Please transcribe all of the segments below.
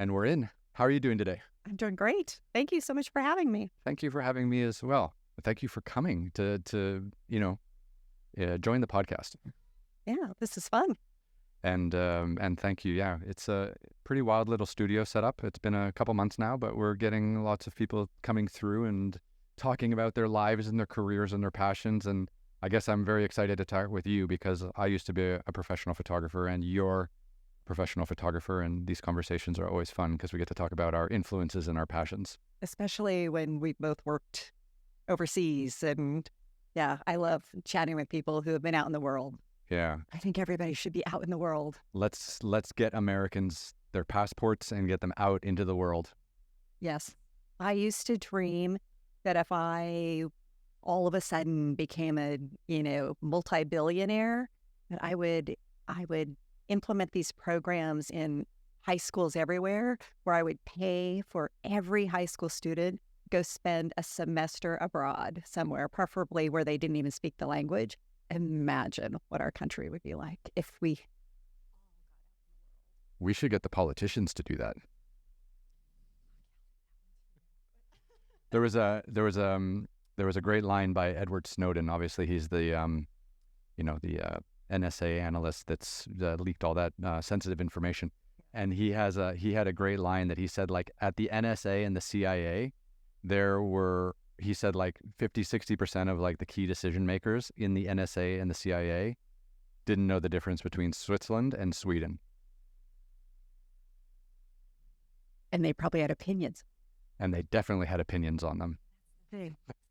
And we're in. How are you doing today? I'm doing great. Thank you so much for having me. Thank you for having me as well. Thank you for coming to join the podcast. Yeah, this is fun. And thank you. Yeah, it's a pretty wild little studio setup. It's been a couple months now, but we're getting lots of people coming through and talking about their lives and their careers and their passions. And I guess I'm very excited to talk with you because I used to be a professional photographer and you're a professional photographer. And these conversations are always fun because we get to talk about our influences and our passions. Especially when we both worked overseas. And yeah, I love chatting with people who have been out in the world. Yeah. I think everybody should be out in the world. Let's get Americans their passports and get them out into the world. Yes. I used to dream that if I all of a sudden became a, multi-billionaire, that I would implement these programs in high schools everywhere where I would pay for every high school student to go spend a semester abroad somewhere, preferably where they didn't even speak the language. Imagine what our country would be like if we should get the politicians to do that. There was a great line by Edward Snowden. Obviously, he's the NSA analyst that's leaked all that sensitive information. And he had a great line that he said, like, at the NSA and the CIA, he said like 50-60% of like the key decision makers in the NSA and the CIA didn't know the difference between Switzerland and Sweden. And they probably had opinions. And they definitely had opinions on them.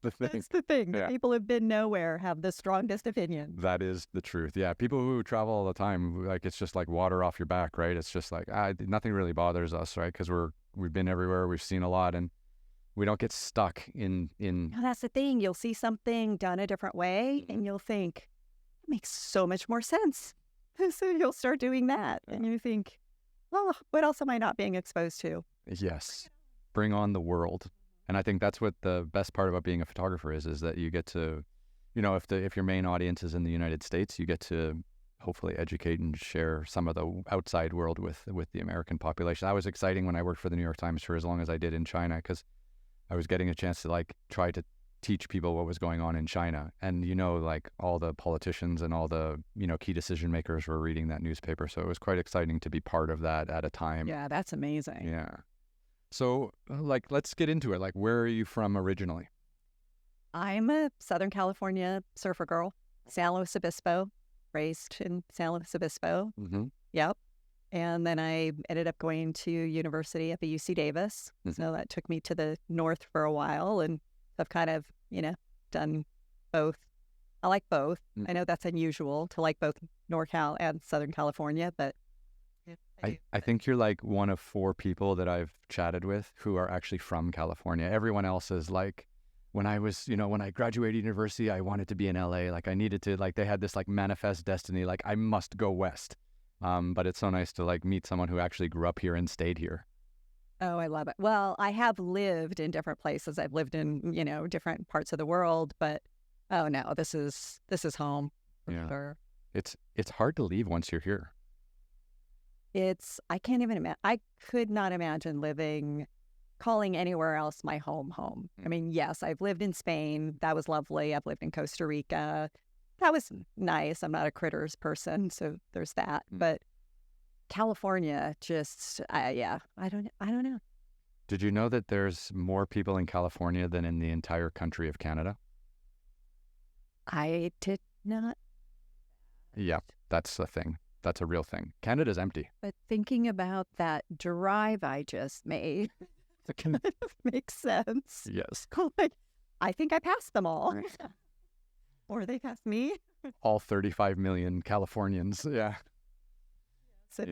That's the thing. Yeah. The people who've been nowhere have the strongest opinion. That is the truth. Yeah. People who travel all the time, like, it's just like water off your back, right? It's just like, nothing really bothers us, right? Because we've been everywhere. We've seen a lot. And we don't get stuck in. Now, that's the thing. You'll see something done a different way and you'll think, it makes so much more sense. So you'll start doing that. And you think, well, what else am I not being exposed to? Yes. Bring on the world. And I think that's what the best part about being a photographer is that you get to, if your main audience is in the United States, you get to hopefully educate and share some of the outside world with the American population. That was exciting when I worked for the New York Times for as long as I did in China, because I was getting a chance to like try to teach people what was going on in China. And, like all the politicians and all the, key decision makers were reading that newspaper. So it was quite exciting to be part of that at a time. Yeah, that's amazing. Yeah. So, let's get into it. Like, where are you from originally? I'm a Southern California surfer girl, San Luis Obispo, raised in San Luis Obispo. Mm-hmm. Yep. And then I ended up going to university at the UC Davis. Mm-hmm. So that took me to the north for a while. And I've kind of, done both. I like both. Mm. I know that's unusual to like both NorCal and Southern California, but I think you're like one of 4 people that I've chatted with who are actually from California. Everyone else is like, when I graduated university, I wanted to be in LA. Like, I needed to, like, they had this like manifest destiny, like, I must go west. But it's so nice to like meet someone who actually grew up here and stayed here. Oh, I love it. Well, I have lived in different places. I've lived in, different parts of the world, but oh no, this is home for sure. It's hard to leave once you're here. I can't even imagine. I could not imagine calling anywhere else my home. I mean, yes, I've lived in Spain. That was lovely. I've lived in Costa Rica. That was nice. I'm not a critters person, so there's that. But California, just, I don't know. Did you know that there's more people in California than in the entire country of Canada? I did not. Yeah, that's a thing. That's a real thing. Canada's empty. But thinking about that drive I just made, it kind of makes sense. Yes. Like, I think I passed them all. Or they passed me. All 35 million Californians, yeah. So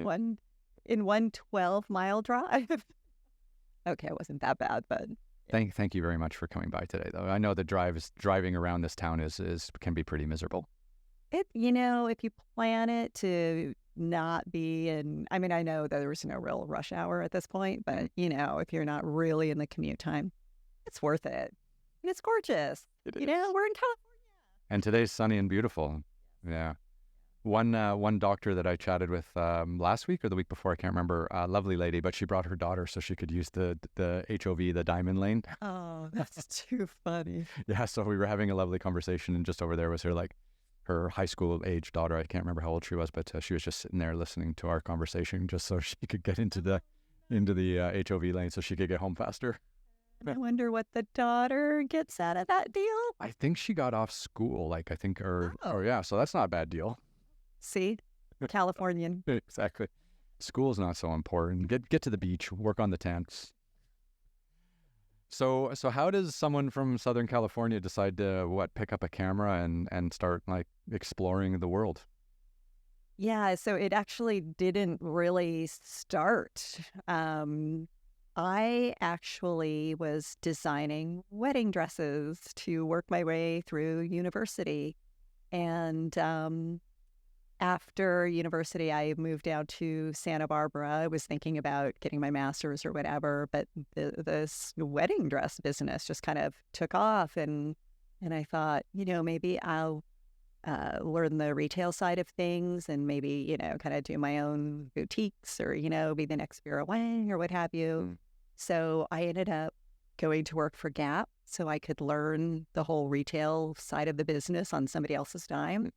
in one 12-mile drive. Okay, it wasn't that bad, but yeah. Thank you very much for coming by today, though. I know the driving around this town can be pretty miserable. if you plan it to not be I know that there was no real rush hour at this point, but, if you're not really in the commute time, it's worth it. And it's gorgeous. It is. We're in California. And today's sunny and beautiful. Yeah. One doctor that I chatted with last week or the week before, I can't remember, lovely lady, but she brought her daughter so she could use the HOV, the diamond lane. Oh, that's too funny. Yeah, so we were having a lovely conversation, and just over there was her high school age daughter. I can't remember how old she was, but she was just sitting there listening to our conversation just so she could get into the HOV lane so she could get home faster. I wonder what the daughter gets out of that deal. I think she got off school, or Oh. yeah, so that's not a bad deal. See, Californian. Exactly. School's not so important. Get to the beach, work on the tents. So how does someone from Southern California decide to pick up a camera and start exploring the world? Yeah, so it actually didn't really start. I actually was designing wedding dresses to work my way through university. And after university, I moved down to Santa Barbara. I was thinking about getting my master's or whatever, but this wedding dress business just kind of took off. And I thought, maybe I'll learn the retail side of things and maybe, kind of do my own boutiques or, be the next Vera Wang or what have you. So I ended up going to work for Gap so I could learn the whole retail side of the business on somebody else's dime.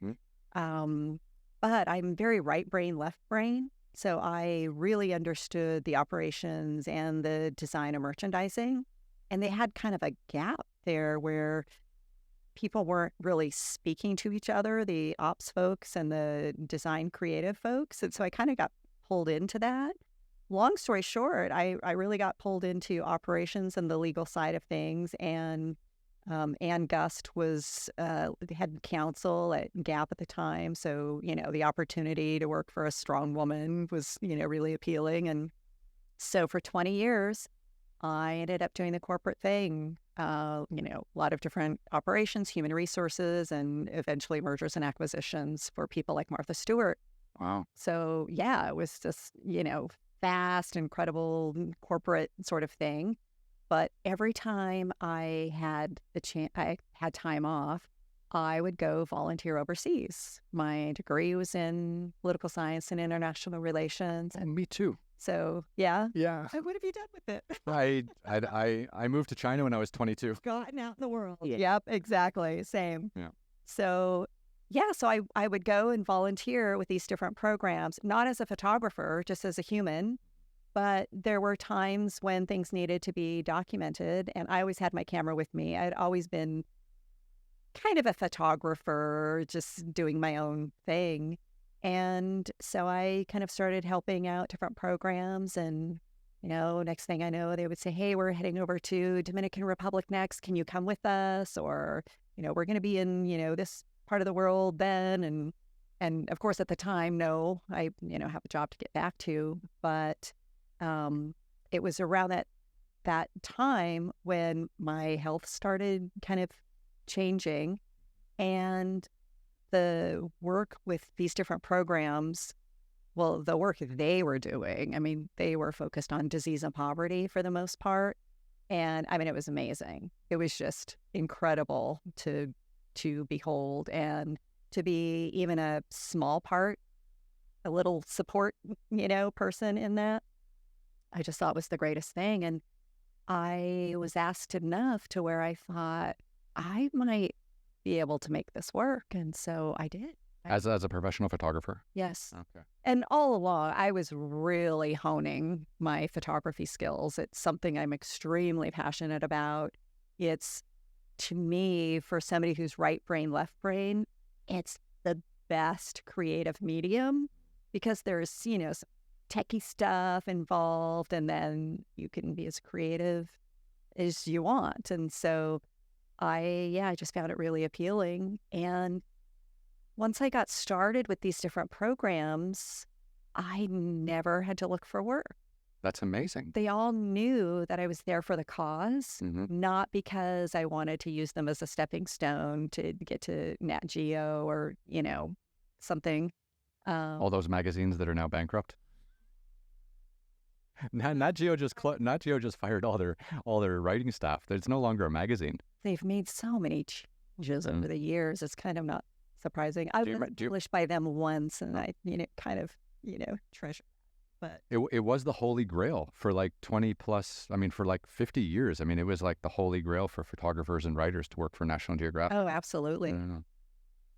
But I'm very right brain, left brain. So I really understood the operations and the design of merchandising. And they had kind of a gap there where people weren't really speaking to each other, the ops folks and the design creative folks. And so I kind of got pulled into that. Long story short, I really got pulled into operations and the legal side of things. And Ann Gust was the head counsel at Gap at the time. So, the opportunity to work for a strong woman was, really appealing. And so for 20 years, I ended up doing the corporate thing, a lot of different operations, human resources, and eventually mergers and acquisitions for people like Martha Stewart. Wow. So, yeah, it was just, fast, incredible corporate sort of thing. But every time I had I had time off, I would go volunteer overseas. My degree was in political science and international relations. And me too. So, yeah. Yeah. What have you done with it? I moved to China when I was 22. Gotten out in the world. Yep, exactly. Same. Yeah. So, yeah, so I would go and volunteer with these different programs, not as a photographer, just as a human. But there were times when things needed to be documented, and I always had my camera with me. I'd always been kind of a photographer, just doing my own thing. And so I kind of started helping out different programs. And, next thing I know, they would say, hey, we're heading over to Dominican Republic next. Can you come with us? Or, we're going to be in, this part of the world then. And of course, at the time, no, I, have a job to get back to. But it was around that time when my health started kind of changing, and the work with these different programs, well, the work they were doing, I mean, they were focused on disease and poverty for the most part. And I mean, it was amazing. It was just incredible to behold, and to be even a small part, a little support, person in that. I just thought was the greatest thing. And I was asked enough to where I thought I might be able to make this work. And so I did. As a professional photographer? Yes. Okay. And all along, I was really honing my photography skills. It's something I'm extremely passionate about. It's, to me, for somebody who's right brain, left brain, it's the best creative medium because there's, some techie stuff involved, and then you can be as creative as you want. And so I just found it really appealing. And once I got started with these different programs, I never had to look for work. That's amazing. They all knew that I was there for the cause, not because I wanted to use them as a stepping stone to get to Nat Geo or, something. All those magazines that are now bankrupt. Nat Geo just fired all their writing staff. It's no longer a magazine. They've made so many changes over the years. It's kind of not surprising. I was published by them once, and I, kind of, treasure. But it was the holy grail for like 20 plus, for like 50 years. It was like the holy grail for photographers and writers to work for National Geographic. Oh, absolutely.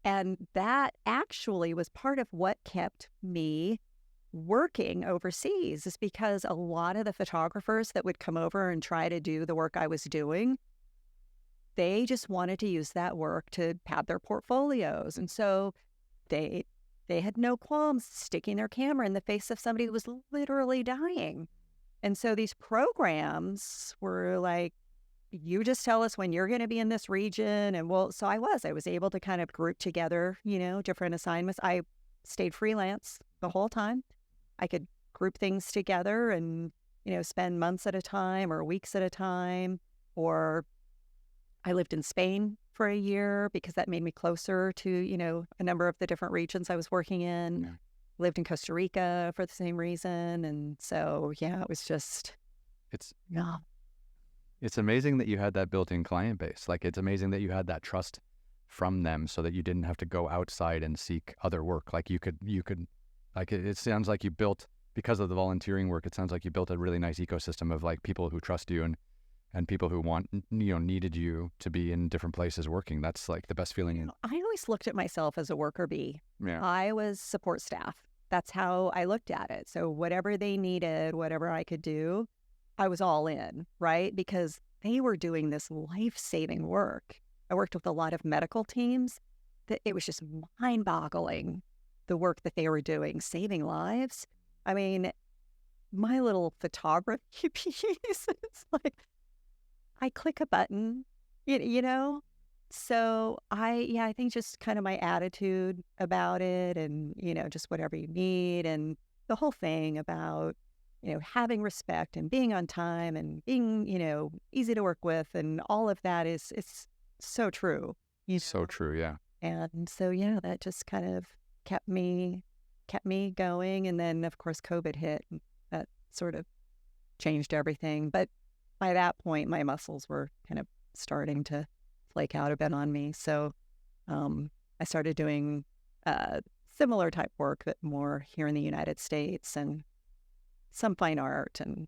And that actually was part of what kept me working overseas, is because a lot of the photographers that would come over and try to do the work I was doing, they just wanted to use that work to pad their portfolios. And so they had no qualms sticking their camera in the face of somebody who was literally dying. And so these programs were like, you just tell us when you're going to be in this region. And so I was able to kind of group together, different assignments. I stayed freelance the whole time. I could group things together and, spend months at a time or weeks at a time. Or I lived in Spain for a year because that made me closer to, a number of the different regions I was working in. Yeah. Lived in Costa Rica for the same reason. And so, it was just, It's amazing that you had that built-in client base. Like, it's amazing that you had that trust from them so that you didn't have to go outside and seek other work. Like you could, like, it sounds like you built, because of the volunteering work, it sounds like you built a really nice ecosystem of like people who trust you and people who needed you to be in different places working. That's like the best feeling. I always looked at myself as a worker bee. Yeah. I was support staff. That's how I looked at it. So whatever they needed, whatever I could do, I was all in, right? Because they were doing this life-saving work. I worked with a lot of medical teams. That it was just mind-boggling, the work that they were doing, saving lives. My little photography piece, it's like, I click a button, So I think just kind of my attitude about it and, just whatever you need, and the whole thing about, having respect and being on time and being, easy to work with, and all of that it's so true. So true, yeah. And so, that just kind of kept me going. And then, of course, COVID hit, and that sort of changed everything. But by that point, my muscles were kind of starting to flake out a bit on me. So I started doing similar type work, but more here in the United States, and some fine art, and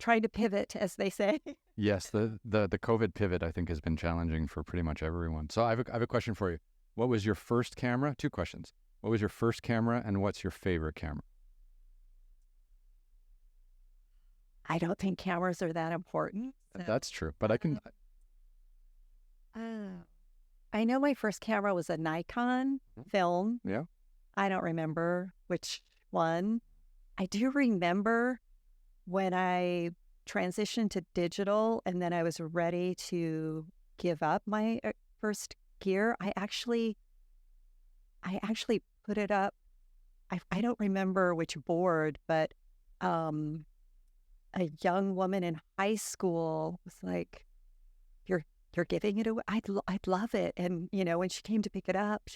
trying to pivot, as they say. Yes, the COVID pivot, I think, has been challenging for pretty much everyone. So I have a question for you. What was your first camera? 2 questions. What was your first camera, and what's your favorite camera? I don't think cameras are that important. So. That's true, but I can... I know my first camera was a Nikon film. Yeah. I don't remember which one. I do remember when I transitioned to digital and then I was ready to give up my first gear. I actually put it up. I don't remember which board, but a young woman in high school was like, "You're giving it away. I'd love it." And when she came to pick it up,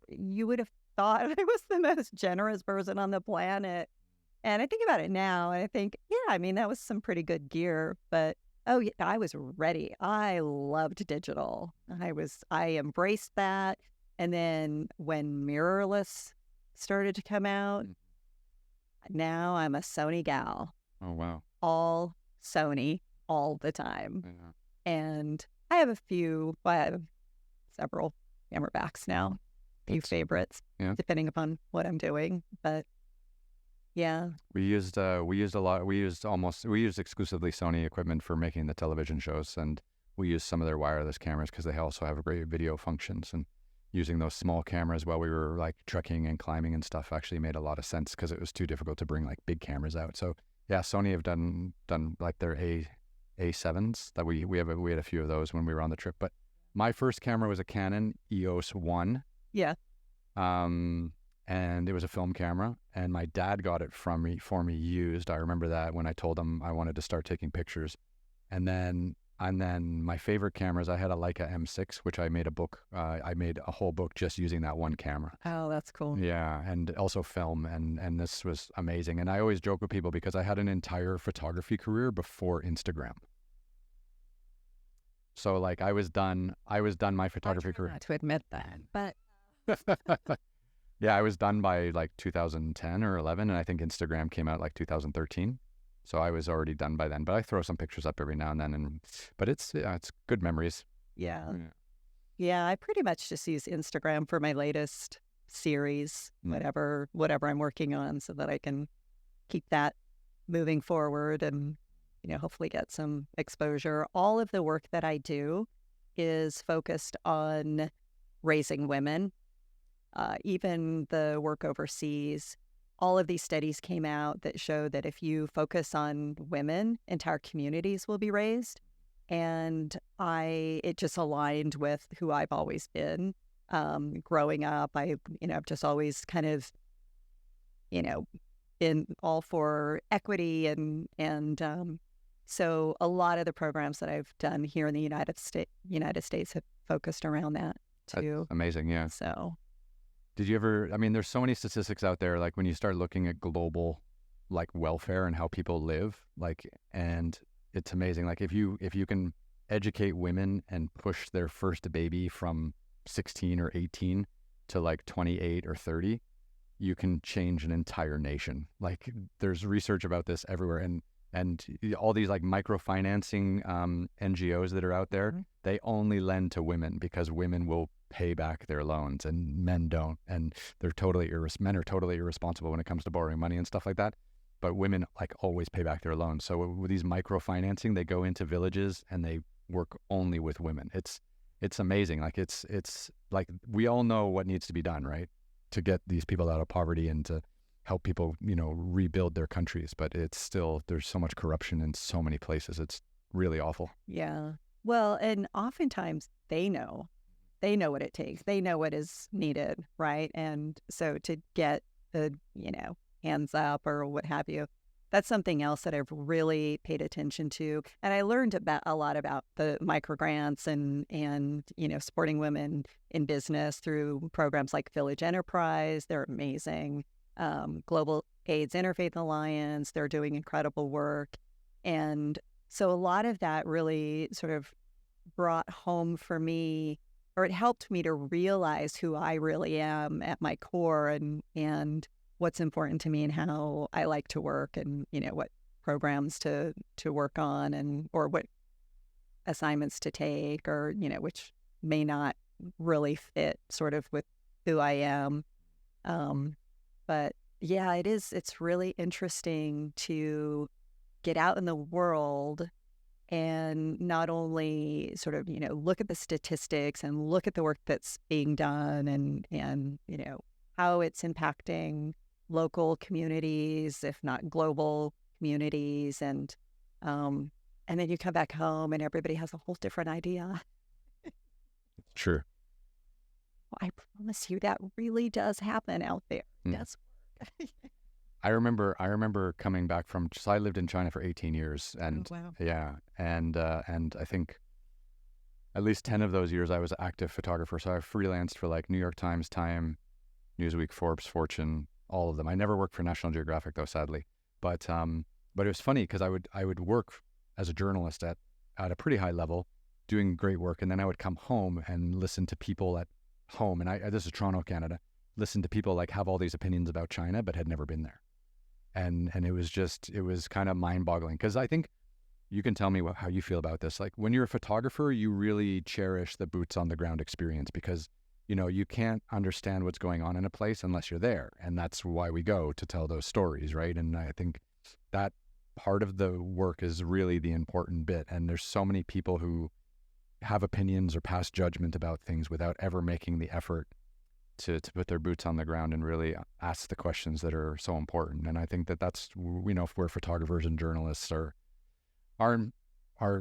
you would have thought I was the most generous person on the planet. And I think about it now, and I think, that was some pretty good gear. But I was ready. I loved digital. I embraced that. And then when mirrorless started to come out, now I'm a Sony gal. Oh, wow. All Sony all the time. Yeah. And I have several camera backs now, a few favorites, depending upon what I'm doing. But yeah, we used exclusively Sony equipment for making the television shows, and we used some of their wireless cameras because they also have great video functions, and using those small cameras while we were like trekking and climbing and stuff actually made a lot of sense because it was too difficult to bring like big cameras out. So yeah, Sony have done like their A7s that we had a few of those when we were on the trip. But my first camera was a Canon EOS 1. Yeah. And it was a film camera, and my dad got it for me used. I remember that when I told him I wanted to start taking pictures. And then my favorite cameras, I had a Leica M6, which I made a book. I made a whole book just using that one camera. Oh, that's cool. Yeah, and also film, and this was amazing. And I always joke with people because I had an entire photography career before Instagram. So like I was done my I photography try career. not to admit that, but Yeah, I was done by like 2010 or 11, and I think Instagram came out like 2013. So I was already done by then, but I throw some pictures up every now and then, but it's good memories. yeah. Yeah. Yeah, I pretty much just use Instagram for my latest series, whatever I'm working on, so that I can keep that moving forward and, hopefully get some exposure. All of the work that I do is focused on raising women. Even the work overseas, all of these studies came out that show that if you focus on women, entire communities will be raised. And it just aligned with who I've always been. Growing up, I've just always kind of, been all for equity and so a lot of the programs that I've done here in the United States have focused around that too. That's amazing. Yeah. So Did you ever, I mean, there's so many statistics out there, like when you start looking at global like welfare and how people live, like, and it's amazing. Like if you can educate women and push their first baby from 16 or 18 to like 28 or 30, you can change an entire nation. Like there's research about this everywhere. And all these like microfinancing NGOs that are out there, they only lend to women because women will pay back their loans and men don't. And men are totally irresponsible when it comes to borrowing money and stuff like that. But women like always pay back their loans. So with these microfinancing, they go into villages and they work only with women. It's amazing. Like it's like we all know what needs to be done, right? To get these people out of poverty and to help people, rebuild their countries. But it's still, there's so much corruption in so many places. It's really awful. yeah. Well, and oftentimes they know what it takes. They know what is needed, right? And so to get the, hands up or what have you, that's something else that I've really paid attention to. And I learned a lot about the microgrants and supporting women in business through programs like Village Enterprise. They're amazing. Global AIDS Interfaith Alliance, they're doing incredible work. And so a lot of that really sort of brought home for me, or it helped me to realize who I really am at my core and what's important to me and how I like to work and, what programs to work on or what assignments to take or, which may not really fit sort of with who I am. But yeah, it's really interesting to get out in the world and not only sort of, look at the statistics and look at the work that's being done and how it's impacting local communities, if not global communities. And then you come back home and everybody has a whole different idea. True. I promise you that really does happen out there. It does work. I remember coming back so I lived in China for 18 years and oh, wow. yeah. And I think at least 10 of those years I was an active photographer. So I freelanced for like New York Times, Time, Newsweek, Forbes, Fortune, all of them. I never worked for National Geographic though, sadly. But it was funny because I would work as a journalist at a pretty high level, doing great work, and then I would come home and listen to people at home, and this is Toronto, Canada, listen to people like have all these opinions about China but had never been there. And it was kind of mind-boggling because I think you can tell me how you feel about this. Like when you're a photographer, you really cherish the boots on the ground experience because you can't understand what's going on in a place unless you're there. And that's why we go to tell those stories, right? And I think that part of the work is really the important bit. And there's so many people who have opinions or pass judgment about things without ever making the effort to put their boots on the ground and really ask the questions that are so important. And I think that's, if we're photographers and journalists are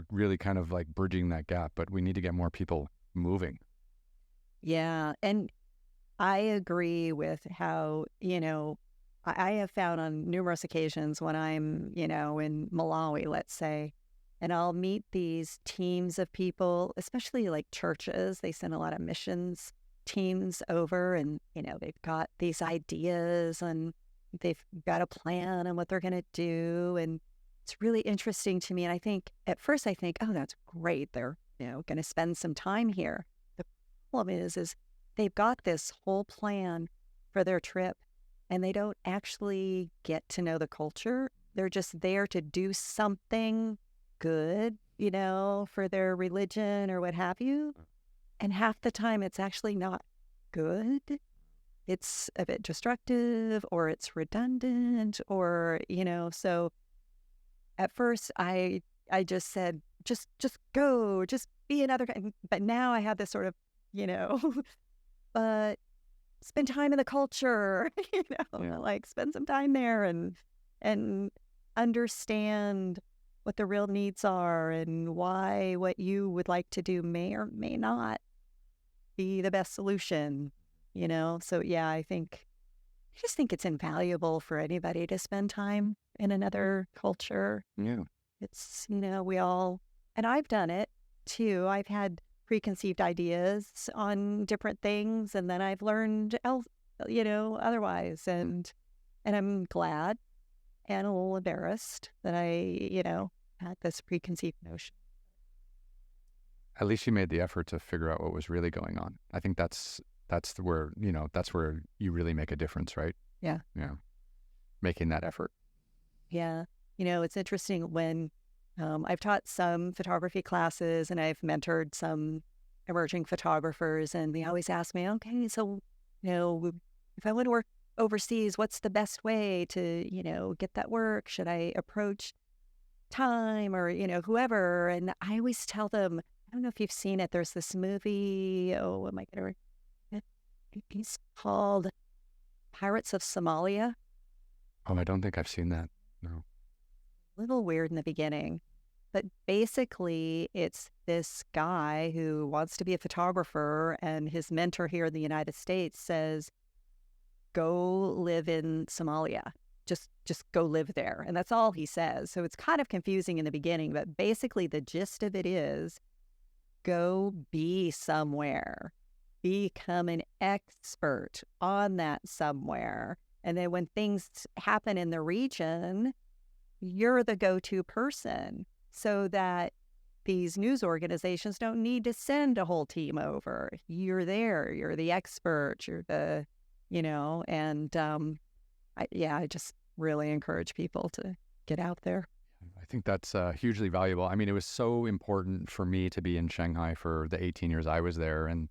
really kind of like bridging that gap, but we need to get more people moving. Yeah. And I agree with how, I have found on numerous occasions when I'm, in Malawi, let's say, and I'll meet these teams of people, especially like churches. They send a lot of missions teams over and, they've got these ideas and they've got a plan on what they're going to do. And it's really interesting to me. And at first I think, oh, that's great. They're going to spend some time here. The problem is they've got this whole plan for their trip and they don't actually get to know the culture. They're just there to do something good, for their religion or what have you. And half the time it's actually not good. It's a bit destructive or it's redundant or, so at first I just said, just go, just be another guy. But now I have this sort of, but spend time in the culture, like spend some time there and understand what the real needs are and why what you would like to do may or may not be the best solution, So yeah, I just think it's invaluable for anybody to spend time in another culture. Yeah. It's, and I've done it too. I've had preconceived ideas on different things and then I've learned otherwise. And I'm glad and a little embarrassed that I, had this preconceived notion. At least you made the effort to figure out what was really going on. I think that's where, that's where you really make a difference, right? Yeah. Yeah. Making that effort. Yeah. It's interesting when I've taught some photography classes and I've mentored some emerging photographers and they always ask me, okay, so, if I want to work overseas, what's the best way to, get that work? Should I approach time or, whoever? And I always tell them, I don't know if you've seen it. There's this movie. Oh, am I going to? It's called Pirates of Somalia. Oh, I don't think I've seen that. No. A little weird in the beginning, but basically it's this guy who wants to be a photographer and his mentor here in the United States says, go live in Somalia. Just go live there. And that's all he says. So it's kind of confusing in the beginning, but basically the gist of it is go be somewhere, become an expert on that somewhere. And then when things happen in the region, you're the go-to person so that these news organizations don't need to send a whole team over. You're there. You're the expert. You're the, and I just really encourage people to get out there. I think that's hugely valuable. I mean, it was so important for me to be in Shanghai for the 18 years I was there. And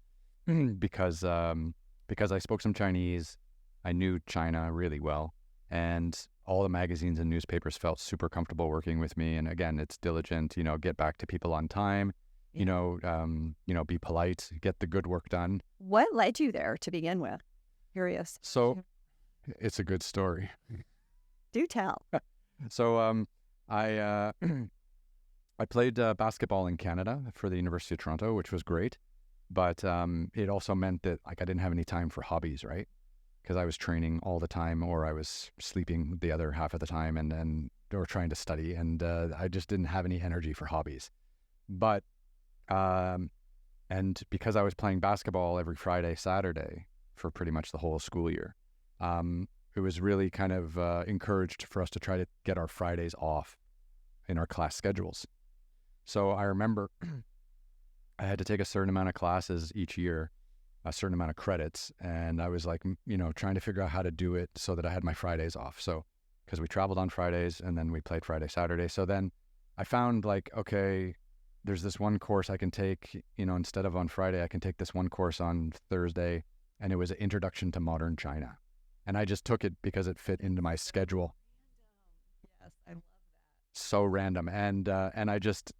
because I spoke some Chinese, I knew China really well. And all the magazines and newspapers felt super comfortable working with me. And again, it's diligent, get back to people on time, be polite, get the good work done. What led you there to begin with? Curious. So it's a good story. Do tell. So I played basketball in Canada for the University of Toronto, which was great. But it also meant that I didn't have any time for hobbies, right? Because I was training all the time or I was sleeping the other half of the time or trying to study. And I just didn't have any energy for hobbies. But, and because I was playing basketball every Friday, Saturday for pretty much the whole school year, it was really kind of encouraged for us to try to get our Fridays off in our class schedules. So I remember I had to take a certain amount of classes each year, a certain amount of credits. And I was like, trying to figure out how to do it so that I had my Fridays off. So, because we traveled on Fridays and then we played Friday, Saturday. So then I found okay, there's this one course I can take, instead of on Friday, I can take this one course on Thursday. And it was an introduction to modern China. And I just took it because it fit into my schedule. Yes, I love that. So random. And I just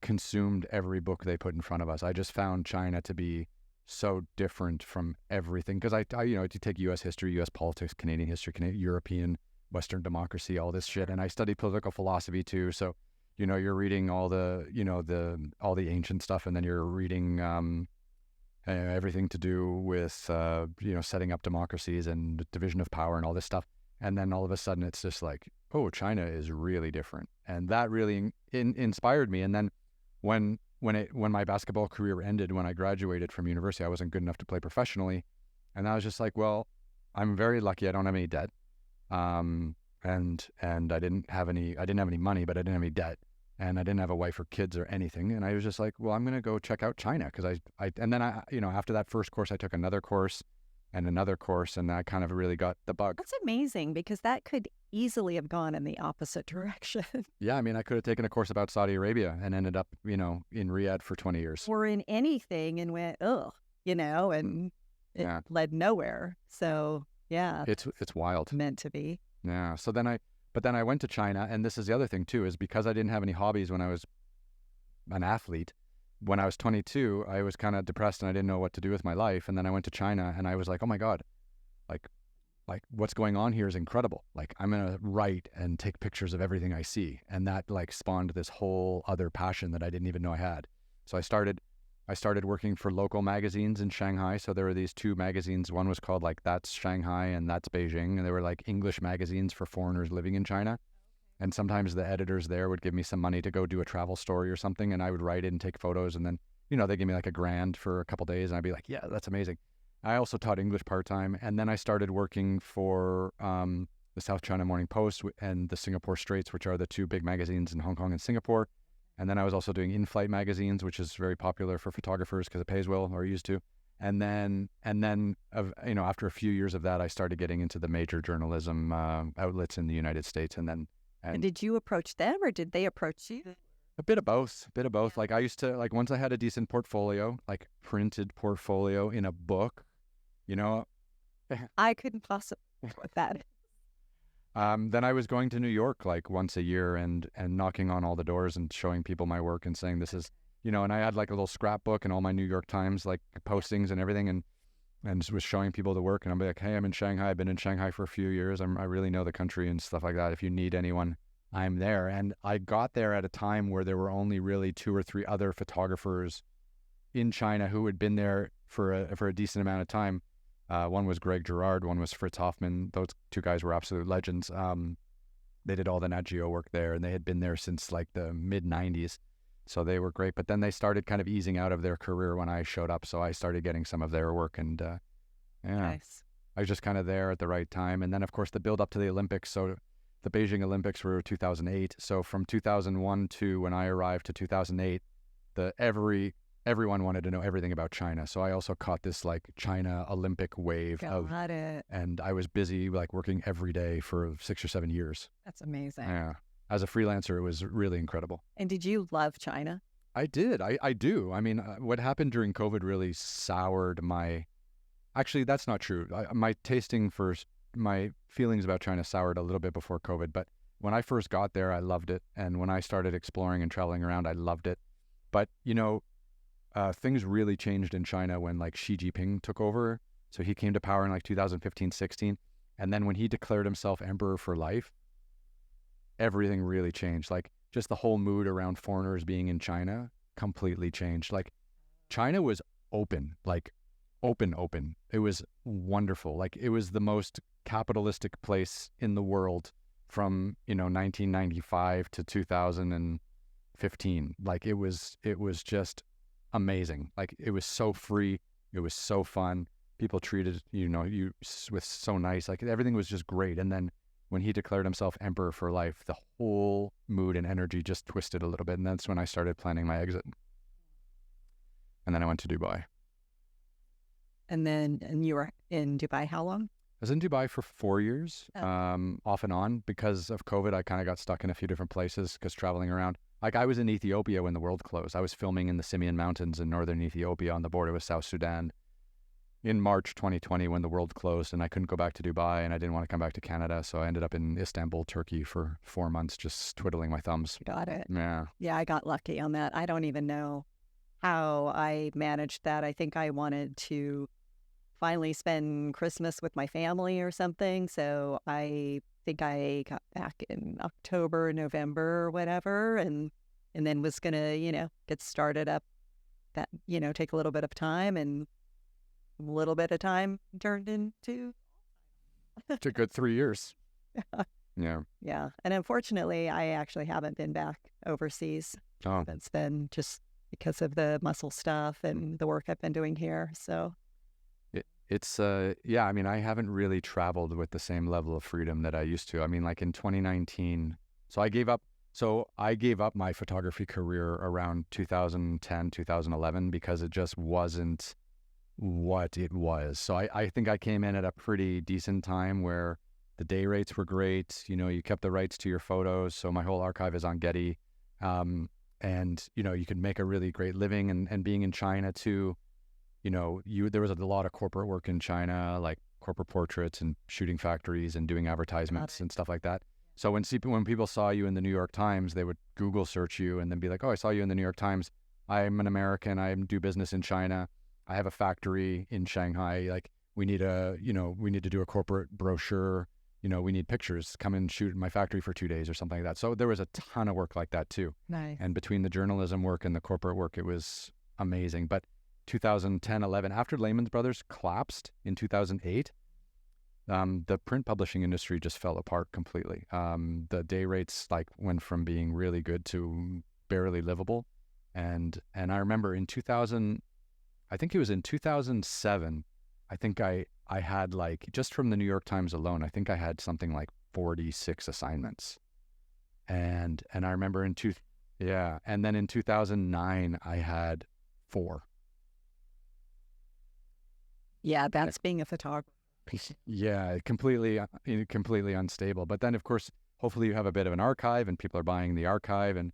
consumed every book they put in front of us. I just found China to be so different from everything. Because I you take U.S. history, U.S. politics, Canadian history, European, Western democracy, all this shit. And I studied political philosophy too. So, you're reading all the, all the ancient stuff. And then you're reading everything to do with, setting up democracies and division of power and all this stuff. And then all of a sudden it's just like, oh, China is really different. And that really inspired me. And then when my basketball career ended, when I graduated from university, I wasn't good enough to play professionally. And I was just like, well, I'm very lucky. I don't have any debt. And I didn't have any money, but I didn't have any debt. and I didn't have a wife or kids or anything. And I was just like, well, I'm going to go check out China. Because and then after that first course, I took another course and another course, and I kind of really got the bug. That's amazing, because that could easily have gone in the opposite direction. Yeah, I mean, I could have taken a course about Saudi Arabia and ended up, in Riyadh for 20 years. Or in anything and went, ugh, and it led nowhere. So, yeah. It's wild. Meant to be. Yeah. So then I went to China, and this is the other thing too, is because I didn't have any hobbies when I was an athlete. When I was 22, I was kind of depressed and I didn't know what to do with my life. And then I went to China and I was like, oh my God, like what's going on here is incredible. Like, I'm going to write and take pictures of everything I see. And that like spawned this whole other passion that I didn't even know I had. So I started working for local magazines in Shanghai. So there were these two magazines. One was called like That's Shanghai and That's Beijing. And they were like English magazines for foreigners living in China. And sometimes the editors there would give me some money to go do a travel story or something. And I would write it and take photos. And then, they give me like $1,000 for a couple of days. And I'd be like, yeah, that's amazing. I also taught English part-time. And then I started working for the South China Morning Post and the Singapore Straits, which are the two big magazines in Hong Kong and Singapore. And then I was also doing in-flight magazines, which is very popular for photographers because it pays well, or used to. And then, after a few years of that, I started getting into the major journalism outlets in the United States. And did you approach them or did they approach you? A bit of both. Like, I used to, like, once I had a decent portfolio, like printed portfolio in a book, I couldn't possibly with that. Then I was going to New York like once a year and knocking on all the doors and showing people my work and saying this is, and I had like a little scrapbook and all my New York Times like postings and everything, and was showing people the work. And I'm like, hey, I'm in Shanghai. I've been in Shanghai for a few years. I really know the country and stuff like that. If you need anyone, I'm there. And I got there at a time where there were only really 2 or 3 other photographers in China who had been there for a decent amount of time. One was Greg Girard, one was Fritz Hoffman. Those 2 guys were absolute legends. They did all the Nat Geo work there, and they had been there since like the mid-90s. So they were great. But then they started kind of easing out of their career when I showed up. So I started getting some of their work, and Nice. I was just kind of there at the right time. And then, of course, the build up to the Olympics. So the Beijing Olympics were 2008. So from 2001 to when I arrived to 2008, everyone wanted to know everything about China. So I also caught this like China Olympic wave Got it. and I was busy like working every day for 6 or 7 years. That's amazing. Yeah. As a freelancer, it was really incredible. And did you love China? I did. I do. I mean, what happened during COVID really soured my... Actually, that's not true. My feelings about China soured a little bit before COVID, but when I first got there, I loved it. And when I started exploring and traveling around, I loved it. But, things really changed in China when like Xi Jinping took over. So he came to power in like 2015-16. And then when he declared himself emperor for life, everything really changed. Like just the whole mood around foreigners being in China completely changed. Like China was open, like open. It was wonderful. Like it was the most capitalistic place in the world from, 1995 to 2015. Like it was just amazing. Like it was so free. It was so fun. People treated, you with so nice, like everything was just great. And then when he declared himself emperor for life, the whole mood and energy just twisted a little bit. And that's when I started planning my exit. And then I went to Dubai. And you were in Dubai how long? I was in Dubai for 4 years, Oh. off and on. Because of COVID, I kind of got stuck in a few different places because traveling around. Like I was in Ethiopia when the world closed. I was filming in the Simeon Mountains in northern Ethiopia on the border with South Sudan in March 2020 when the world closed, and I couldn't go back to Dubai and I didn't want to come back to Canada. So I ended up in Istanbul, Turkey for 4 months, just twiddling my thumbs. Got it. Yeah. Yeah, I got lucky on that. I don't even know how I managed that. I think I wanted to finally spend Christmas with my family or something. So I think I got back in October, November, or whatever, and then was going to, get started up that, take a little bit of time, and a little bit of time turned into It's a good 3 years. Yeah. Yeah. And unfortunately, I actually haven't been back overseas. Oh. That's been just because of the muscle stuff and the work I've been doing here. So It's, yeah, I mean, I haven't really traveled with the same level of freedom that I used to. I mean, like in 2019, so I gave up So I gave up my photography career around 2010, 2011 because it just wasn't what it was. So I think I came in at a pretty decent time where the day rates were great. You know, you kept the rights to your photos. So my whole archive is on Getty. And, you know, you could make a really great living. And being in China too, you know, there was a lot of corporate work in China, like corporate portraits and shooting factories and doing advertisements and stuff like that. So when people saw you in the New York Times, they would Google search you and then be like, oh, I saw you in the New York Times. I'm an American. I do business in China. I have a factory in Shanghai. Like we need to do a corporate brochure. You know, we need pictures. Come and shoot in my factory for 2 days or something like that. So there was a ton of work like that too. Nice. And between the journalism work and the corporate work, it was amazing. But 2010, 11, after Lehman Brothers collapsed in 2008, the print publishing industry just fell apart completely. The day rates like went from being really good to barely livable. And I remember in 2000, I think it was in 2007, I think I had like, just from the New York Times alone, I think I had something like 46 assignments. And I remember and then in 2009, I had 4. Yeah, that's being a photographer. Yeah, completely unstable. But then, of course, hopefully you have a bit of an archive and people are buying the archive and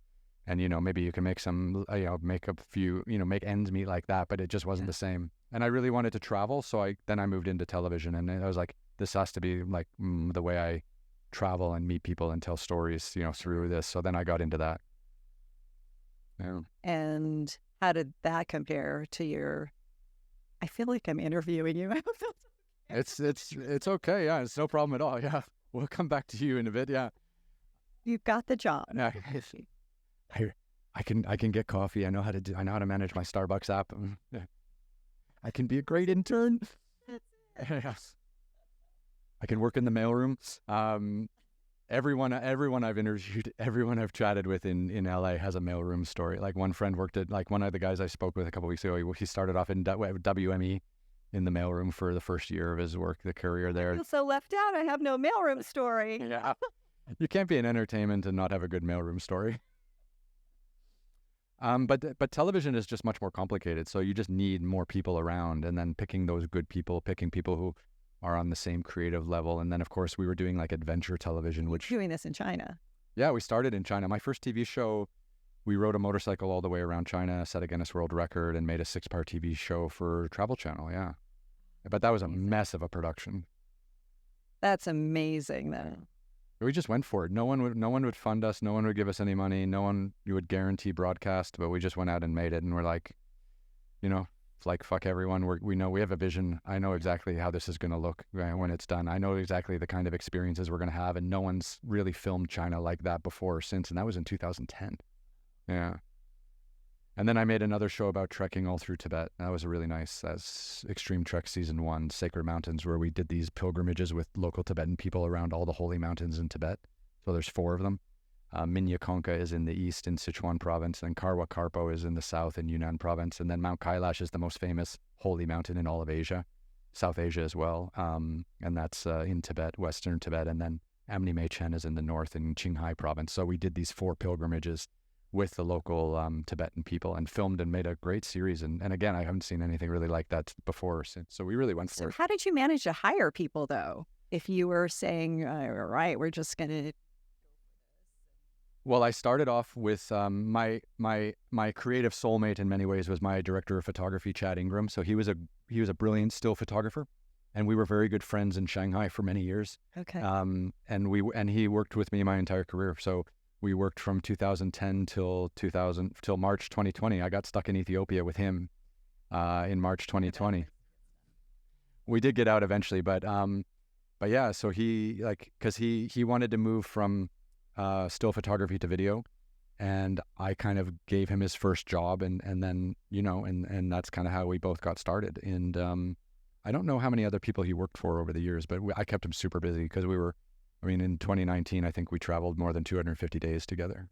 you know, maybe you can make some, make a few, make ends meet like that, but it just wasn't the same. And I really wanted to travel. So then I moved into television and I was like, this has to be like the way I travel and meet people and tell stories, through this. So then I got into that. Yeah. And how did that compare to I feel like I'm interviewing you. It's okay. Yeah. It's no problem at all. Yeah. We'll come back to you in a bit. Yeah. You got the job. Yeah. I can get coffee. I know how to manage my Starbucks app. I can be a great intern. Yes. I can work in the mailroom. Everyone I've interviewed, everyone I've chatted with in LA has a mailroom story. Like one friend worked at, like one of the guys I spoke with a couple weeks ago, he started off in WME in the mailroom for the first year of his work, the career there. I feel so left out. I have no mailroom story. Yeah. You can't be in entertainment and not have a good mailroom story. But television is just much more complicated. So you just need more people around, and then picking those good people, picking people who are on the same creative level. And then, of course, we were doing like adventure television, which... Doing this in China. Yeah, we started in China. My first TV show, we rode a motorcycle all the way around China, set a Guinness World Record, and made a 6-part TV show for Travel Channel, yeah. But that was a mess of a production. That's amazing, though. We just went for it. No one would fund us. No one would give us any money. No one would guarantee broadcast, but we just went out and made it. And we're like, it's like, fuck everyone. We know we have a vision. I know exactly how this is going to look when it's done. I know exactly the kind of experiences we're going to have. And no one's really filmed China like that before or since. And that was in 2010. Yeah. And then I made another show about trekking all through Tibet. That was really nice. That's Extreme Trek Season 1, Sacred Mountains, where we did these pilgrimages with local Tibetan people around all the holy mountains in Tibet. So there's 4 of them. Minya Konka is in the east in Sichuan province, and Karwa Karpo is in the south in Yunnan province. And then Mount Kailash is the most famous holy mountain in all of Asia, South Asia as well. And that's in Tibet, western Tibet. And then Amni Meichen is in the north in Qinghai province. So we did these 4 pilgrimages with the local Tibetan people and filmed and made a great series. And again, I haven't seen anything really like that before since. So we really went for it. How did you manage to hire people, though? If you were saying, all right, we're just going to... Well, I started off with my creative soulmate in many ways was my director of photography, Chad Ingram. So he was a brilliant still photographer, and we were very good friends in Shanghai for many years. Okay. And he worked with me my entire career. So we worked from 2010 till March 2020. I got stuck in Ethiopia with him in March 2020. We did get out eventually, but yeah. So because he wanted to move from still photography to video, and I kind of gave him his first job, and then and that's kind of how we both got started. And I don't know how many other people he worked for over the years, but I kept him super busy because in 2019, I think we traveled more than 250 days together,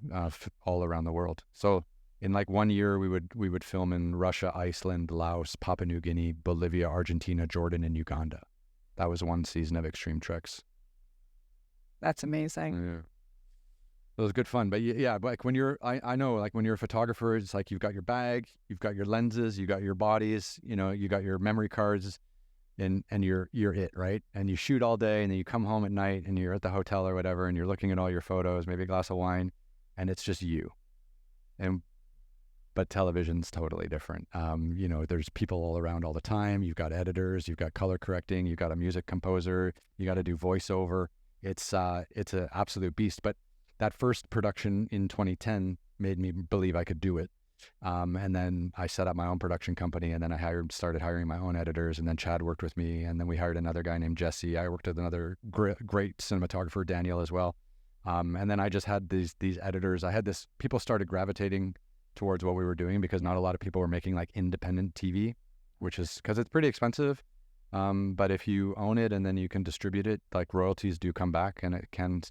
all around the world. So in like 1 year, we would film in Russia, Iceland, Laos, Papua New Guinea, Bolivia, Argentina, Jordan, and Uganda. That was one season of Extreme Treks. That's amazing. Yeah. It was good fun. But yeah, but like when you're, I know, like when you're a photographer, it's like you've got your bag, you've got your lenses, you got your bodies, you know, you got your memory cards, and you're it, right? And you shoot all day, and then you come home at night, and you're at the hotel or whatever, and you're looking at all your photos, maybe a glass of wine, and it's just you. And but television's totally different. You know, there's people all around all the time. You've got editors, you've got color correcting, you've got a music composer, you got to do voiceover. It's an absolute beast. But that first production in 2010 made me believe I could do it. And then I set up my own production company, and then I started hiring my own editors, and then Chad worked with me, and then we hired another guy named Jesse. I worked with another great cinematographer, Daniel, as well. And then I just had these editors. People started gravitating towards what we were doing because not a lot of people were making like independent TV, which is because it's pretty expensive. But if you own it and then you can distribute it, like royalties do come back, and it can.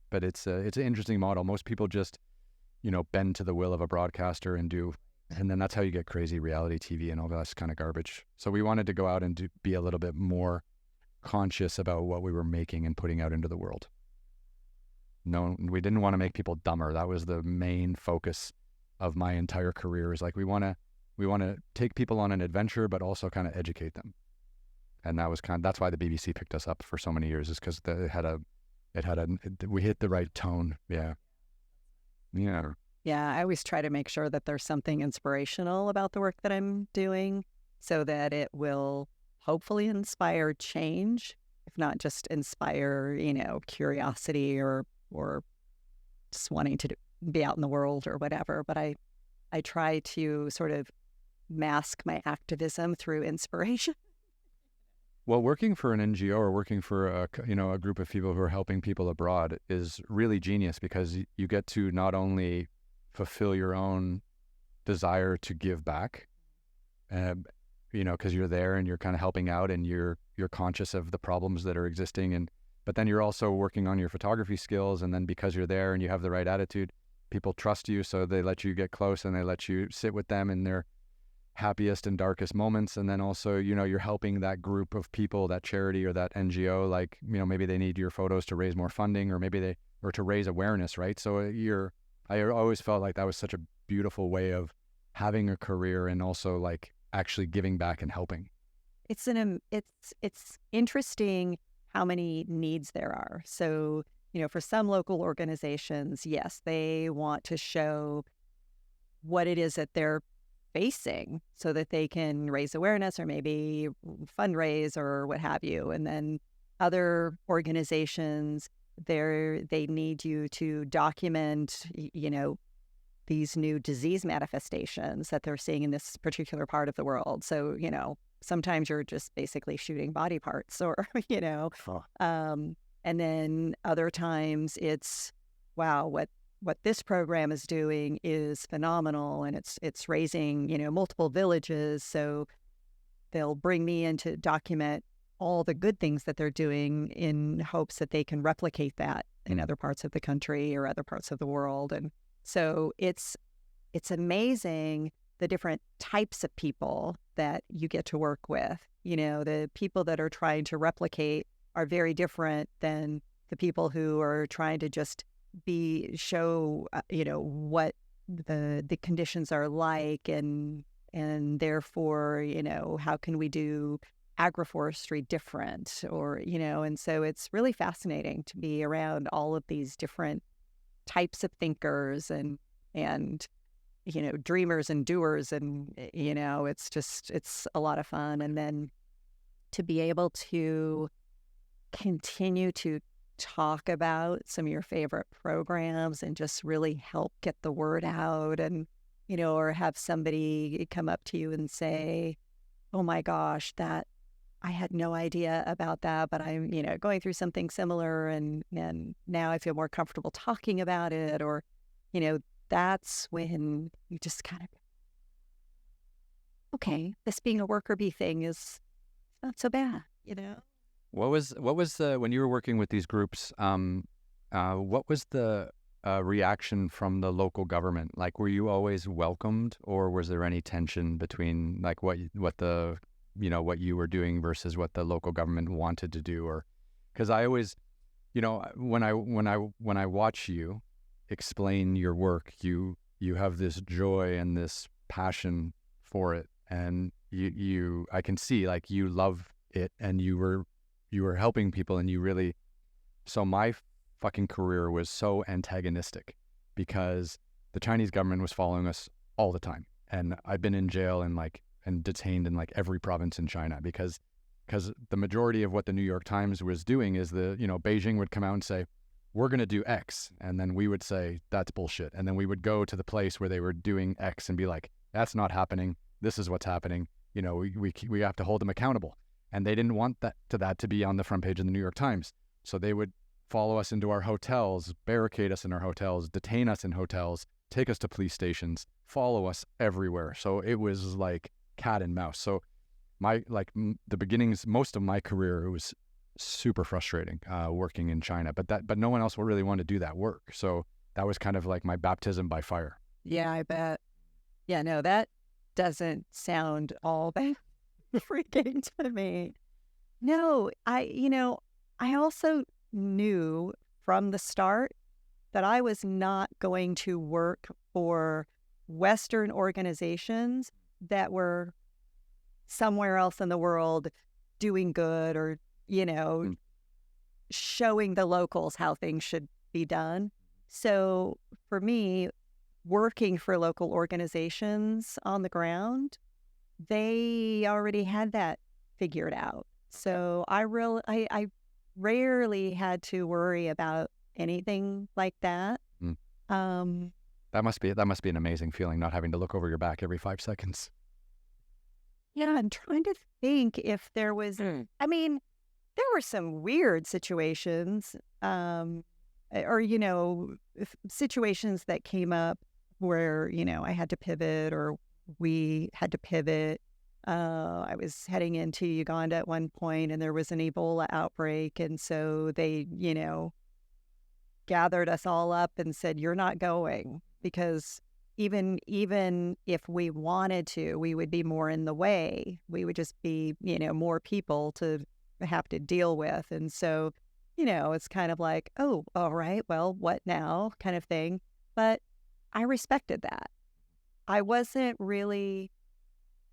But it's an interesting model. Most people just, you know, bend to the will of a broadcaster and then that's how you get crazy reality TV and all that kind of garbage. So we wanted to go out and be a little bit more conscious about what we were making and putting out into the world. No, we didn't want to make people dumber. That was the main focus of my entire career, is like we want to take people on an adventure, but also kind of educate them. And that's why the BBC picked us up for so many years, is because we hit the right tone. Yeah. Yeah. Yeah, I always try to make sure that there's something inspirational about the work that I'm doing so that it will hopefully inspire change, if not just inspire, you know, curiosity or just wanting to be out in the world or whatever. But I try to sort of mask my activism through inspiration. Well, working for an NGO or working for a group of people who are helping people abroad is really genius, because you get to not only fulfill your own desire to give back, you know, because you're there and you're kind of helping out and you're conscious of the problems that are existing, but then you're also working on your photography skills, and then because you're there and you have the right attitude, people trust you, so they let you get close and they let you sit with them in their happiest and darkest moments. And then also, you know, you're helping that group of people, that charity or that NGO, like, you know, maybe they need your photos to raise more funding, or maybe to raise awareness, right? So I always felt like that was such a beautiful way of having a career and also like actually giving back and helping. It's interesting how many needs there are. So, you know, for some local organizations, yes, they want to show what it is that they're facing so that they can raise awareness or maybe fundraise or what have you. And then other organizations, they need you to document, you know, these new disease manifestations that they're seeing in this particular part of the world. So, you know, sometimes you're just basically shooting body parts or, you know, and then other times it's, wow, what this program is doing is phenomenal, and it's raising, you know, multiple villages. So they'll bring me in to document all the good things that they're doing in hopes that they can replicate that in other parts of the country or other parts of the world. And so it's amazing the different types of people that you get to work with. You know, the people that are trying to replicate are very different than the people who are trying to just show you know, what the conditions are like, and therefore, you know, how can we do agroforestry different, or, you know. And so it's really fascinating to be around all of these different types of thinkers and you know, dreamers and doers, and, you know, it's a lot of fun. And then to be able to continue to talk about some of your favorite programs and just really help get the word out, and, you know, or have somebody come up to you and say, oh my gosh, that I had no idea about that, but I'm, you know, going through something similar, and now I feel more comfortable talking about it. Or, you know, that's when you just kind of, okay, this being a worker bee thing is not so bad, you know. What was when you were working with these groups? What was the reaction from the local government? Like, were you always welcomed, or was there any tension between like what you were doing versus what the local government wanted to do? Or because I always, you know, when I watch you, explain your work. You have this joy and this passion for it, and I can see like you love it, and you were helping people, and you really. So my fucking career was so antagonistic because the Chinese government was following us all the time, and I've been in jail and detained in like every province in China because the majority of what the New York Times was doing is Beijing would come out and say, we're going to do X. And then we would say, that's bullshit. And then we would go to the place where they were doing X and be like, that's not happening. This is what's happening. We have to hold them accountable. And they didn't want that to be on the front page of the New York Times. So they would follow us into our hotels, barricade us in our hotels, detain us in hotels, take us to police stations, follow us everywhere. So it was like cat and mouse. So the beginnings, most of my career, it was super frustrating working in China, but no one else will really want to do that work. So that was kind of like my baptism by fire. Yeah, I bet. Yeah, no, that doesn't sound all that freaking to me. No, I also knew from the start that I was not going to work for Western organizations that were somewhere else in the world doing good or, showing the locals how things should be done. So for me, working for local organizations on the ground, they already had that figured out. So I rarely had to worry about anything like that. That must be an amazing feeling, not having to look over your back every 5 seconds. Yeah, I'm trying to think if there was, there were some weird situations, situations that came up where, I had to pivot or we had to pivot. I was heading into Uganda at one point and there was an Ebola outbreak. And so they, gathered us all up and said, you're not going, because even if we wanted to, we would be more in the way. We would just be, more people to have to deal with. And so, it's kind of like, oh, all right, well, what now kind of thing. But I respected that. I wasn't really,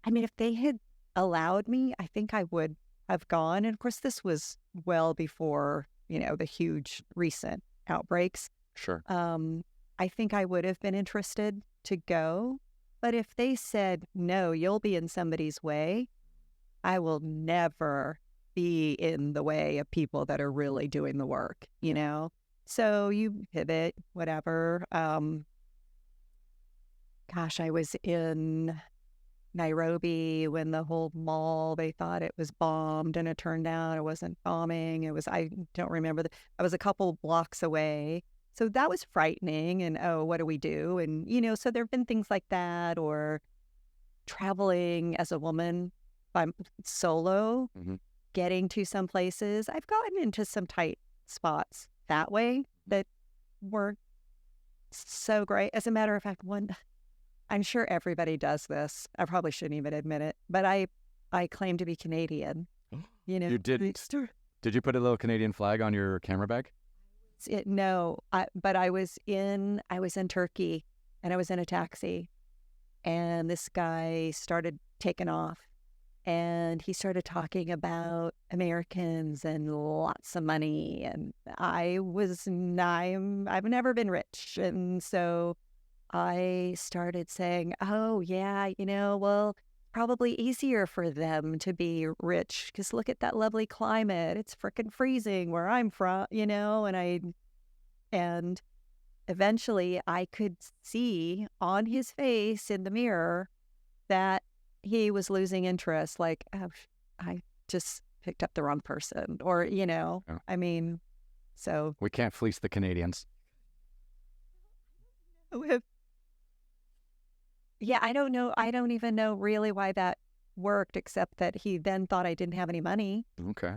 if they had allowed me, I think I would have gone. And of course, this was well before, the huge recent outbreaks. Sure. I think I would have been interested to go. But if they said, no, you'll be in somebody's way, I will never be in the way of people that are really doing the work, So you pivot, whatever. I was in Nairobi when the whole mall, they thought it was bombed, and it turned out it wasn't bombing. I don't remember. I was a couple blocks away. So that was frightening. And, oh, what do we do? And, so there have been things like that, or traveling as a woman by solo, getting to some places. I've gotten into some tight spots that way that were so great. As a matter of fact, I'm sure everybody does this. I probably shouldn't even admit it, but I claim to be Canadian. You did? Did you put a little Canadian flag on your camera bag? No, but I was in Turkey, and I was in a taxi, and this guy started taking off, and he started talking about Americans and lots of money, and I've never been rich, and so I started saying, oh yeah, well, probably easier for them to be rich because look at that lovely climate. It's frickin' freezing where I'm from, and eventually I could see on his face in the mirror that he was losing interest. Like, oh, I just picked up the wrong person, or, Yeah. So. We can't fleece the Canadians. Yeah, I don't know. I don't even know really why that worked, except that he then thought I didn't have any money. Okay.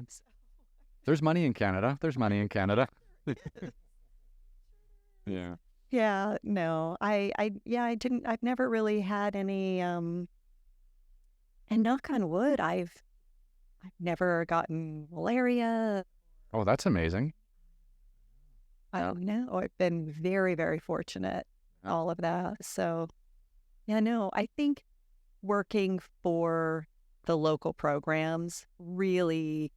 There's money in Canada. Yeah. Yeah, no. I didn't. I've never really had any. And knock on wood, I've never gotten malaria. Oh, that's amazing. I don't know. I've been very, very fortunate, all of that. So, yeah, no, I think working for the local programs really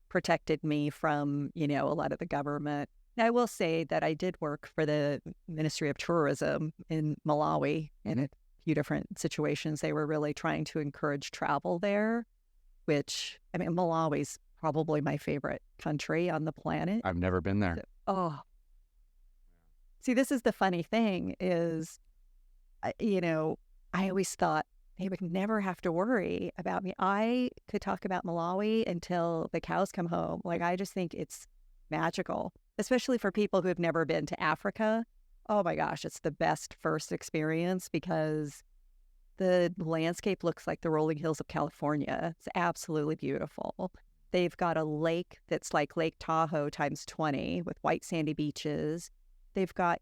protected me from, a lot of the government. Now, I will say that I did work for the Ministry of Tourism in Malawi in a few different situations. They were really trying to encourage travel there, which, I mean, Malawi's probably my favorite country on the planet. I've never been there. Oh, see, this is the funny thing is, I always thought they would never have to worry about me. I could talk about Malawi until the cows come home. Like, I just think it's magical, especially for people who have never been to Africa. Oh my gosh, it's the best first experience because the landscape looks like the rolling hills of California. It's absolutely beautiful. They've got a lake that's like Lake Tahoe times 20 with white sandy beaches. They've got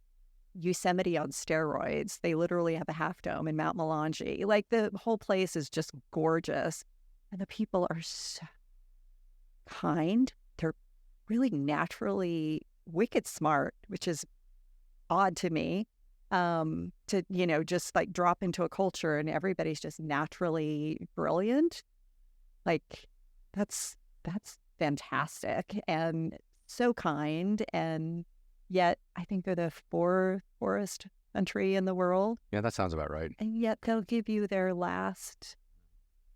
Yosemite on steroids. They literally have a half dome in Mount Melange. Like, the whole place is just gorgeous. And the people are so kind. They're really naturally wicked smart, which is odd to me, to, just like drop into a culture and everybody's just naturally brilliant. Like, that's fantastic and so kind. And yet I think they're the poorest country in the world. Yeah, that sounds about right. And yet they'll give you their last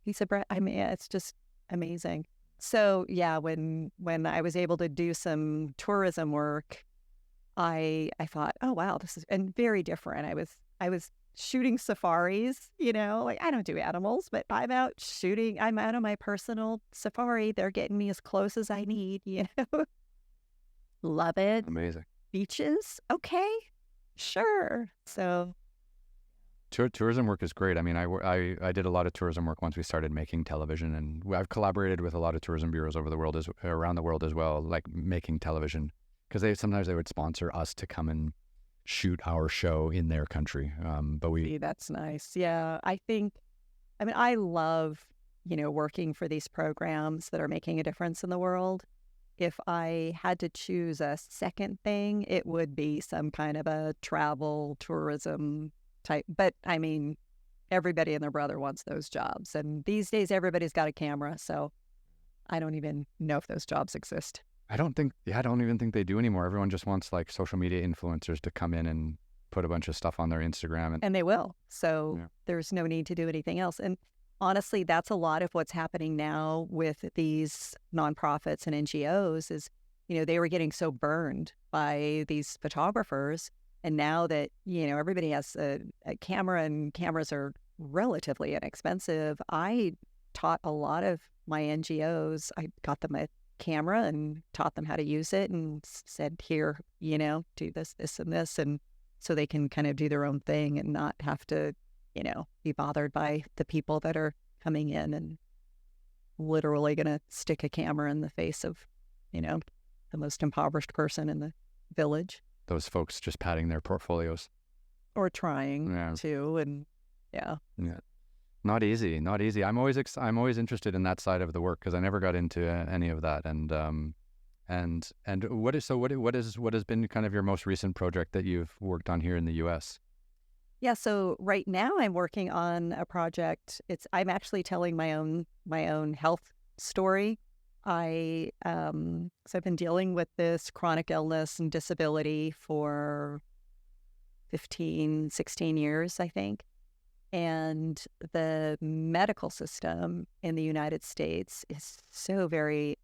piece of bread. I mean, it's just amazing. So yeah, when I was able to do some tourism work, I thought, oh wow, this is and very different. I was shooting safaris, like, I don't do animals, but I'm out shooting. I'm out on my personal safari. They're getting me as close as I need, Love it. Amazing. Beaches, okay, sure. So tourism work is great. I mean, I did a lot of tourism work once we started making television, and I've collaborated with a lot of tourism bureaus around the world as well, like making television, because sometimes they would sponsor us to come and shoot our show in their country. But see, that's nice. Yeah, I love, working for these programs that are making a difference in the world. If I had to choose a second thing, it would be some kind of a travel tourism type. But I mean, everybody and their brother wants those jobs. And these days, everybody's got a camera. So I don't even know if those jobs exist. I don't even think they do anymore. Everyone just wants like social media influencers to come in and put a bunch of stuff on their Instagram. And they will. So there's no need to do anything else. And honestly, that's a lot of what's happening now with these nonprofits and NGOs is, they were getting so burned by these photographers. And now that, everybody has a camera and cameras are relatively inexpensive, I taught a lot of my NGOs. I got them a camera and taught them how to use it and said, here, do this, this, and this. And so they can kind of do their own thing and not have to, be bothered by the people that are coming in and literally going to stick a camera in the face of, the most impoverished person in the village. Those folks just padding their portfolios. Or trying to, and yeah. Not easy. I'm always interested in that side of the work because I never got into any of that. And what has been kind of your most recent project that you've worked on here in the U.S.? Yeah, so right now I'm working on a project. I'm actually telling my own health story. So I've been dealing with this chronic illness and disability for 15, 16 years, I think. And the medical system in the United States is so very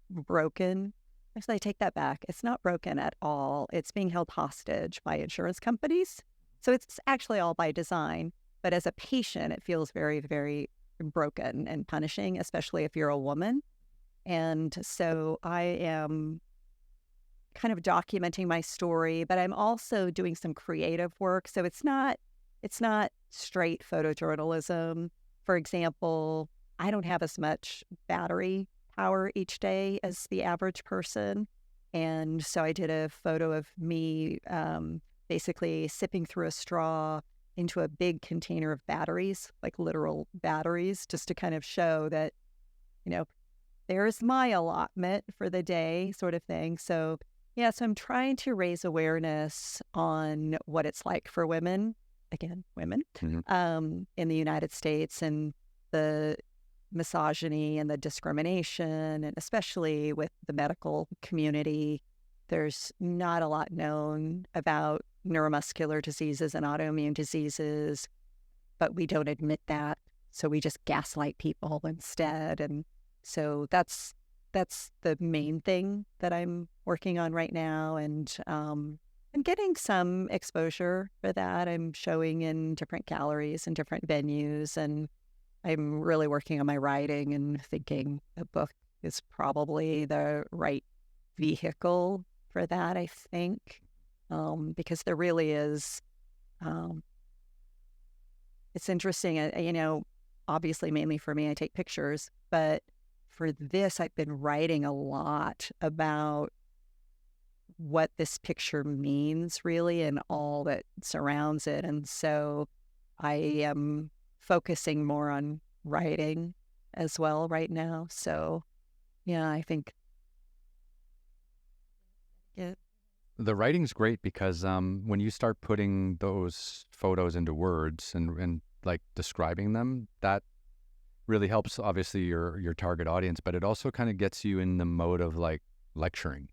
broken. Actually, I take that back. It's not broken at all. It's being held hostage by insurance companies. So it's actually all by design. But as a patient, it feels very, very broken and punishing, especially if you're a woman. And so I am kind of documenting my story, but I'm also doing some creative work. So it's not straight photojournalism. For example, I don't have as much battery power each day as the average person. And so I did a photo of me basically sipping through a straw into a big container of batteries, like literal batteries, just to kind of show that, there's my allotment for the day sort of thing. So Yeah, so I'm trying to raise awareness on what it's like for women, again, women, in the United States, and the misogyny and the discrimination, and especially with the medical community. There's not a lot known about neuromuscular diseases and autoimmune diseases, but we don't admit that. So we just gaslight people instead. And so that's the main thing that I'm working on right now. And I'm getting some exposure for that. I'm showing in different galleries and different venues, and I'm really working on my writing and thinking a book is probably the right vehicle for that, I think, because there really is, it's interesting, obviously mainly for me, I take pictures, but for this, I've been writing a lot about what this picture means really and all that surrounds it. And so I am focusing more on writing as well right now. So yeah, I think The writing's great because when you start putting those photos into words and like describing them, that really helps obviously your target audience, but it also kind of gets you in the mode of like lecturing.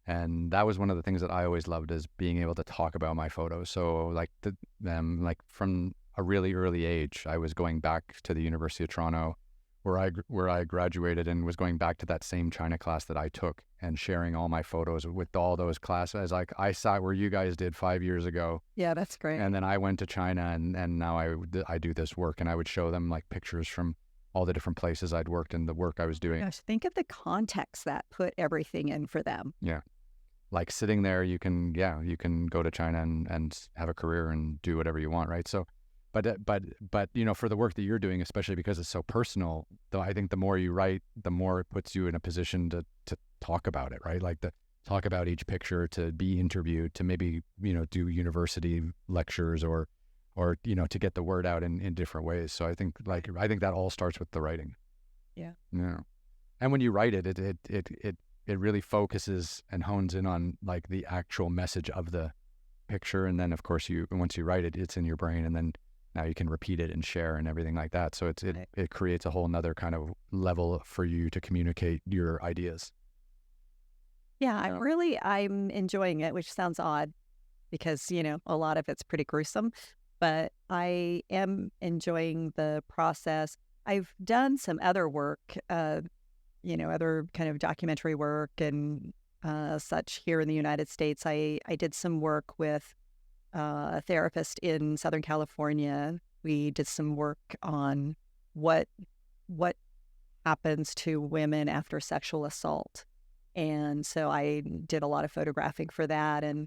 And that was one of the things that I always loved, is being able to talk about my photos. So like like from a really early age, I was going back to the University of Toronto where I graduated, and was going back to that same China class that I took and sharing all my photos with all those classes. Like, I saw where you guys did 5 years ago. Yeah, that's great. And then I went to China, and now I do this work, and I would show them like pictures from all the different places I'd worked and the work I was doing. Gosh, think of the context that put everything in for them. Yeah. Like sitting there, you can go to China and have a career and do whatever you want, right? So, but for the work that you're doing, especially because it's so personal, though, I think the more you write, the more it puts you in a position to talk about it, right? Like to talk about each picture, to be interviewed, to maybe do university lectures or to get the word out in different ways. So I think that all starts with the writing. Yeah. Yeah. And when you write it, it really focuses and hones in on like the actual message of the picture. And then of course once you write it, it's in your brain, and then now you can repeat it and share and everything like that. So it creates a whole nother kind of level for you to communicate your ideas. Yeah, I'm enjoying it, which sounds odd because, a lot of it's pretty gruesome, but I am enjoying the process. I've done some other work, other kind of documentary work and such here in the United States. I did some work with a therapist in Southern California. We did some work on what happens to women after sexual assault. And so I did a lot of photographing for that. And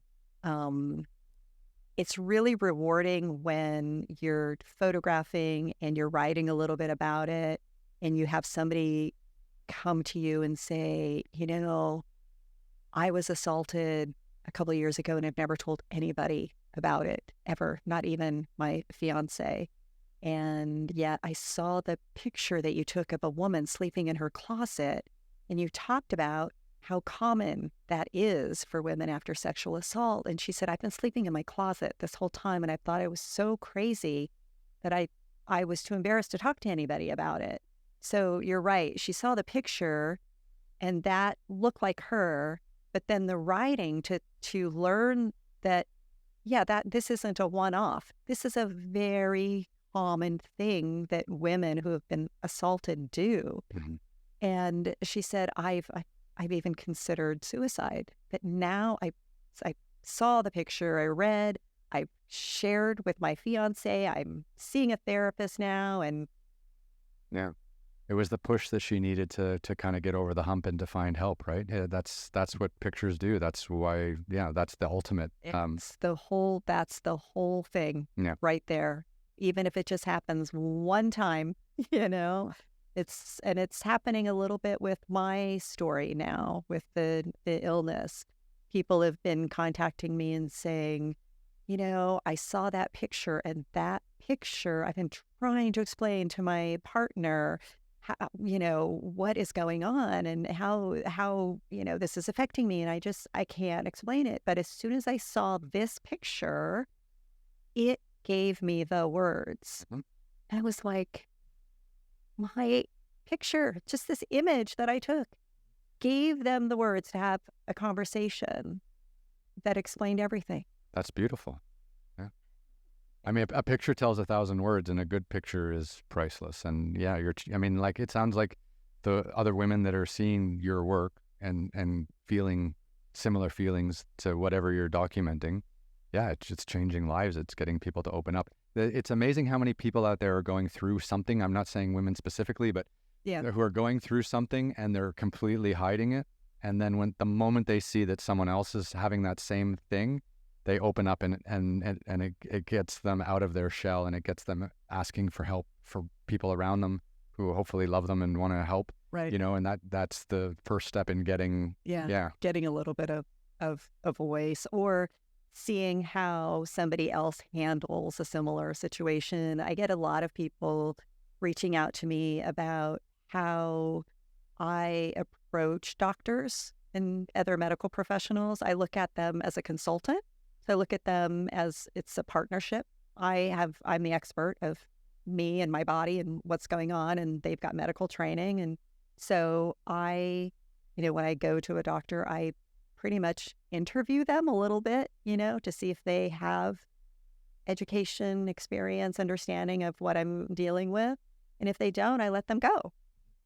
it's really rewarding when you're photographing and you're writing a little bit about it, and you have somebody come to you and say, I was assaulted a couple of years ago and I've never told anybody about it ever, not even my fiance. And yet I saw the picture that you took of a woman sleeping in her closet, and you talked about how common that is for women after sexual assault. And she said, I've been sleeping in my closet this whole time, and I thought it was so crazy that I was too embarrassed to talk to anybody about it. So you're right. She saw the picture and that looked like her, but then the writing to learn that, that this isn't a one-off. This is a very common thing that women who have been assaulted do. Mm-hmm. And she said, I've even considered suicide, but now I saw the picture, I read, I shared with my fiance, I'm seeing a therapist now, and yeah. It was the push that she needed to kind of get over the hump and to find help, right? Yeah, that's what pictures do. That's why, that's the ultimate. That's the whole thing right there. Even if it just happens one time, it's happening a little bit with my story now with the illness. People have been contacting me and saying, I saw that picture, and that picture, I've been trying to explain to my partner what is going on and how, this is affecting me. And I can't explain it. But as soon as I saw this picture, it gave me the words. Mhm. And I was like, my picture, just this image that I took, gave them the words to have a conversation that explained everything. That's beautiful. Yeah. I mean, a picture tells 1,000 words, and a good picture is priceless. And yeah, it sounds like the other women that are seeing your work and feeling similar feelings to whatever you're documenting. Yeah, it's changing lives. It's getting people to open up. It's amazing how many people out there are going through something. I'm not saying women specifically, but who are going through something and they're completely hiding it. And then the moment they see that someone else is having that same thing, they open up and it gets them out of their shell, and it gets them asking for help for people around them who hopefully love them and want to help. Right. And that's the first step in getting getting a little bit of a voice, or seeing how somebody else handles a similar situation. I get a lot of people reaching out to me about how I approach doctors and other medical professionals. I look at them as a consultant. So I look at them as it's a partnership. I'm the expert of me and my body and what's going on, and they've got medical training. And so when I go to a doctor, I pretty much interview them a little bit, to see if they have education, experience, understanding of what I'm dealing with. And if they don't, I let them go.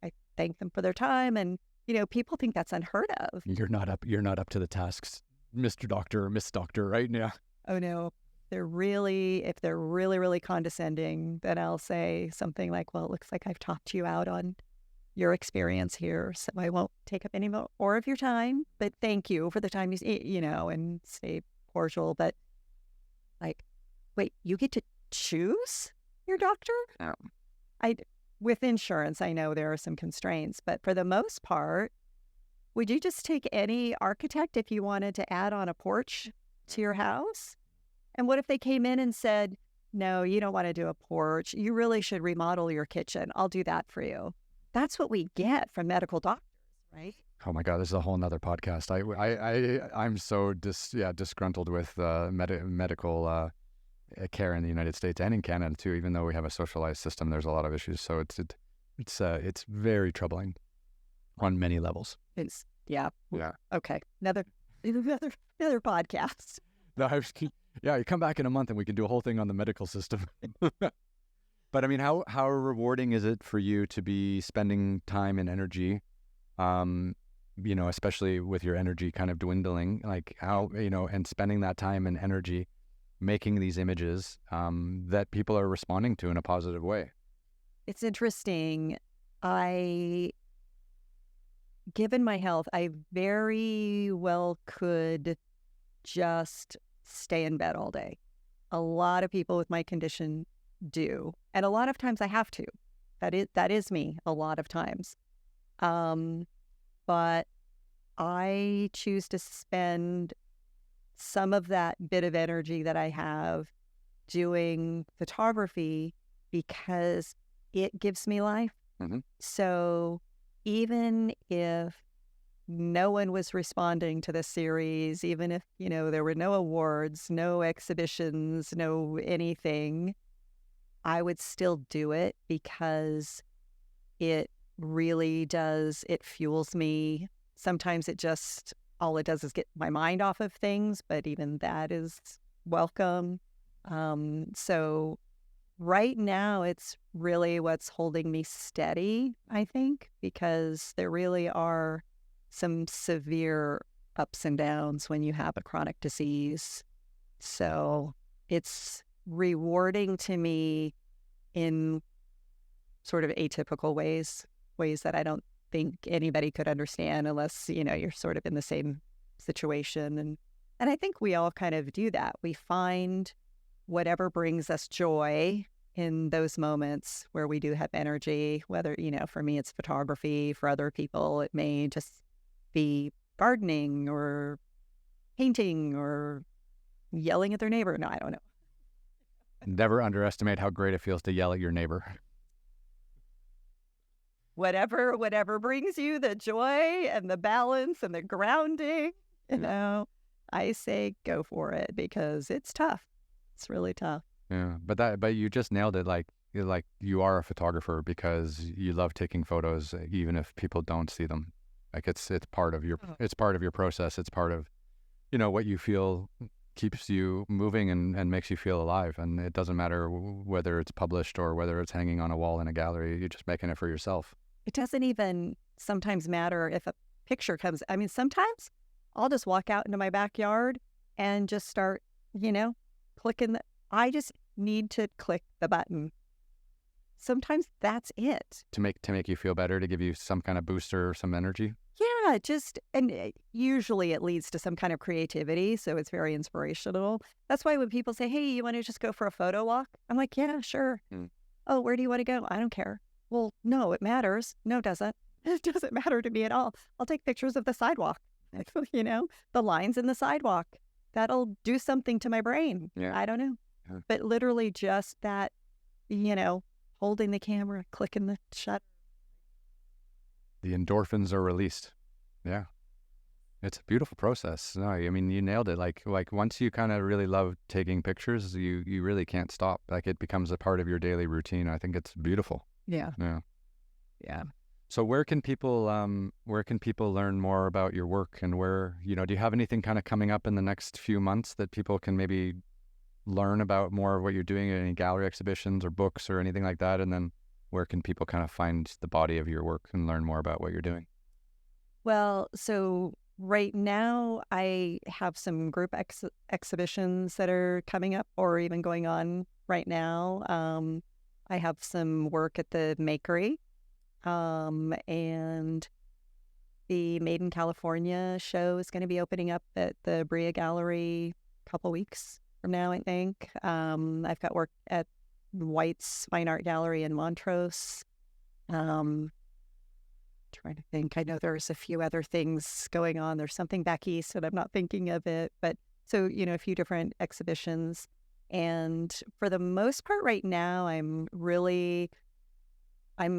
I thank them for their time. And, people think that's unheard of. You're not up to the tasks, Mr. Doctor or Miss Doctor, right? Yeah. Oh, no. If they're really, really condescending, then I'll say something like, well, it looks like I've talked you out on your experience here, so I won't take up any more of your time, but thank you for the time and stay cordial. But like, wait, you get to choose your doctor? No. With insurance, I know there are some constraints, but for the most part, would you just take any architect if you wanted to add on a porch to your house? And what if they came in and said, no, you don't want to do a porch, you really should remodel your kitchen, I'll do that for you? That's what we get from medical doctors, right? Oh my God, this is a whole nother podcast. I'm so disgruntled with medical care in the United States and in Canada too. Even though we have a socialized system, there's a lot of issues. So it's very troubling on many levels. Yeah. Okay, another podcast. No, you come back in a month and we can do a whole thing on the medical system. But I mean, how rewarding is it for you to be spending time and energy, especially with your energy kind of dwindling, like how, and spending that time and energy making these images that people are responding to in a positive way? It's interesting. Given my health, I very well could just stay in bed all day. A lot of people with my condition do. And a lot of times I have to. That is me a lot of times. But I choose to spend some of that bit of energy that I have doing photography because it gives me life. Mm-hmm. So even if no one was responding to the series, even if, there were no awards, no exhibitions, no anything, I would still do it because it really does, it fuels me. Sometimes all it does is get my mind off of things, but even that is welcome. So right now it's really what's holding me steady, I think, because there really are some severe ups and downs when you have a chronic disease. So it's rewarding to me in sort of atypical ways that I don't think anybody could understand unless, you're sort of in the same situation. And I think we all kind of do that. We find whatever brings us joy in those moments where we do have energy, whether, for me, it's photography. For other people, it may just be gardening or painting or yelling at their neighbor. No, I don't know. Never underestimate how great it feels to yell at your neighbor. whatever brings you the joy and the balance and the grounding, I say go for it because it's tough. It's really tough. Yeah, but you just nailed it. Like you are a photographer because you love taking photos, even if people don't see them. Like it's part of your process. It's part of, what you feel keeps you moving and makes you feel alive. And it doesn't matter whether it's published or whether it's hanging on a wall in a gallery. You're just making it for yourself. It doesn't even sometimes matter if a picture comes. I mean, sometimes I'll just walk out into my backyard and just start, clicking. I just need to click the button. Sometimes that's it. To make you feel better, to give you some kind of booster or some energy? Yeah, and usually it leads to some kind of creativity, so it's very inspirational. That's why when people say, hey, you want to just go for a photo walk? I'm like, yeah, sure. Oh, where do you want to go? I don't care. Well, no, it matters. No, it doesn't. It doesn't matter to me at all. I'll take pictures of the sidewalk, the lines in the sidewalk. That'll do something to my brain. Yeah. I don't know. Yeah. But literally just that, holding the camera, clicking the shutter. The endorphins are released. Yeah. It's a beautiful process. No, I mean, you nailed it. Like once you kind of really love taking pictures, you really can't stop. Like it becomes a part of your daily routine. I think it's beautiful. Yeah. Yeah. Yeah. So where can people learn more about your work, and where, do you have anything kind of coming up in the next few months that people can maybe learn about more of what you're doing, any gallery exhibitions or books or anything like that? And then where can people kind of find the body of your work and learn more about what you're doing? Well, so right now I have some group exhibitions that are coming up or even going on right now. I have some work at the Makery, and the Made in California show is going to be opening up at the Brea Gallery a couple weeks from now, I think. I've got work at White's Fine Art Gallery in Montrose. Trying to think. I know there's a few other things going on. There's something back east and I'm not thinking of it. But so, a few different exhibitions. And for the most part right now, I'm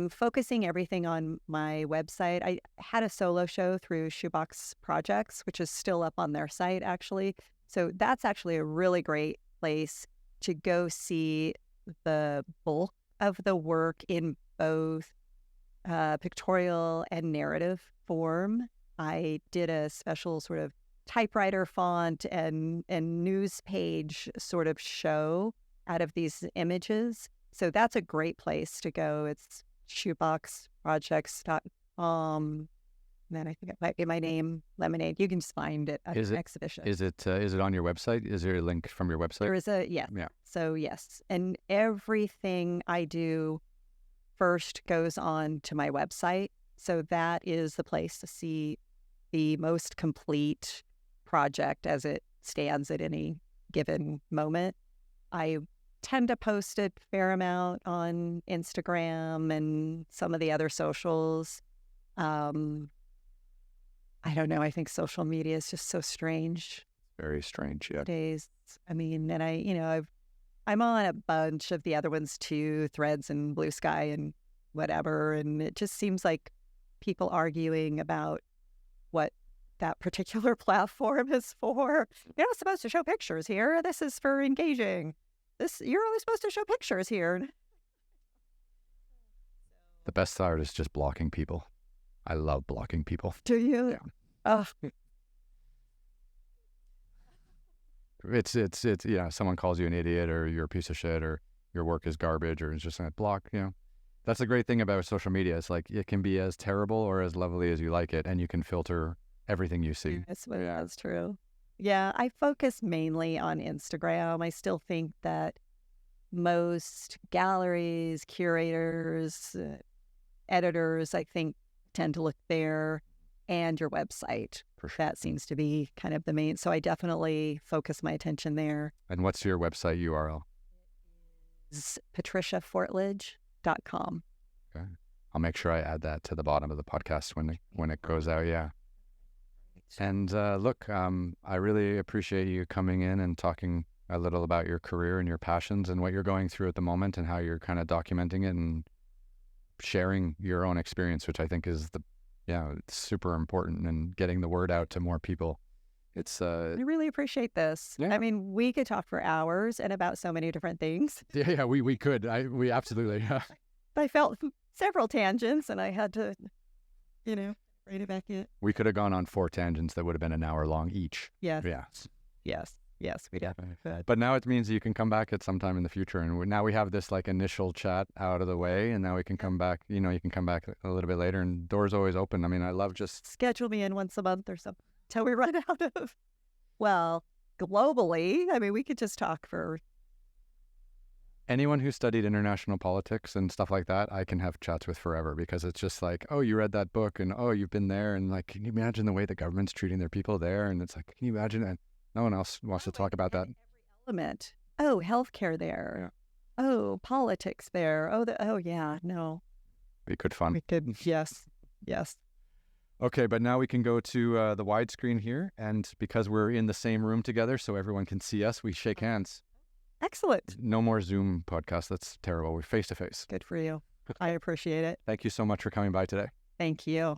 focusing everything on my website. I had a solo show through Shoebox Projects, which is still up on their site, actually. So that's actually a really great place to go see the bulk of the work in both pictorial and narrative form. I did a special sort of typewriter font and news page sort of show out of these images. So that's a great place to go. It's shoeboxprojects.com. Then I think it might be my name, Lemonade. You can just find it at an exhibition. Is it on your website? Is there a link from your website? There is yeah. So yes. And everything I do first goes on to my website. So that is the place to see the most complete project as it stands at any given moment. I tend to post a fair amount on Instagram and some of the other socials. I don't know. I think social media is just so strange. Very strange, yeah. Days. I mean, and I'm on a bunch of the other ones too, Threads and Blue Sky and whatever. And it just seems like people arguing about what that particular platform is for. You're not supposed to show pictures here. This is for engaging. You're only supposed to show pictures here. The best art is just blocking people. I love blocking people. Do you? Yeah. Oh. It's someone calls you an idiot or you're a piece of shit or your work is garbage or it's just a block, That's the great thing about social media. It's like it can be as terrible or as lovely as you like it, and you can filter everything you see. That's true. Yeah, I focus mainly on Instagram. I still think that most galleries, curators, editors, I think, tend to look there, and your website. For sure. That seems to be kind of the main. So I definitely focus my attention there. And what's your website URL? It's patriciafortlage.com. Okay. I'll make sure I add that to the bottom of the podcast when it goes out. Yeah. And look, I really appreciate you coming in and talking a little about your career and your passions and what you're going through at the moment and how you're kind of documenting it and sharing your own experience, which I think is it's super important, and getting the word out to more people. It's I really appreciate this. Yeah. I mean, we could talk for hours and about so many different things. yeah, we could. We absolutely. I felt several tangents and I had to, rein it back in. We could have gone on 4 tangents that would have been an hour long each. Yes. Yeah. Yes, we definitely could. But now it means you can come back at some time in the future, and now we have this like initial chat out of the way, and now we can come back. You can come back a little bit later, and doors always open. I mean, I love just schedule me in once a month or something till we run out of. Well, globally, I mean, we could just talk for anyone who studied international politics and stuff like that. I can have chats with forever, because it's just like, oh, you read that book, and oh, you've been there, and like, can you imagine the way the government's treating their people there? And it's like, can you imagine? And no one else wants to talk about that. every element. Oh, healthcare there. Yeah. Oh, politics there. Oh, yeah. No, Be good fun. we could. Yes. Okay, but now we can go to the widescreen here, and because we're in the same room together, so everyone can see us, we shake hands. Excellent. No more Zoom podcast. That's terrible. We're face to face. Good for you. I appreciate it. Thank you so much for coming by today. Thank you.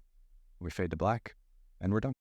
We fade to black, and we're done.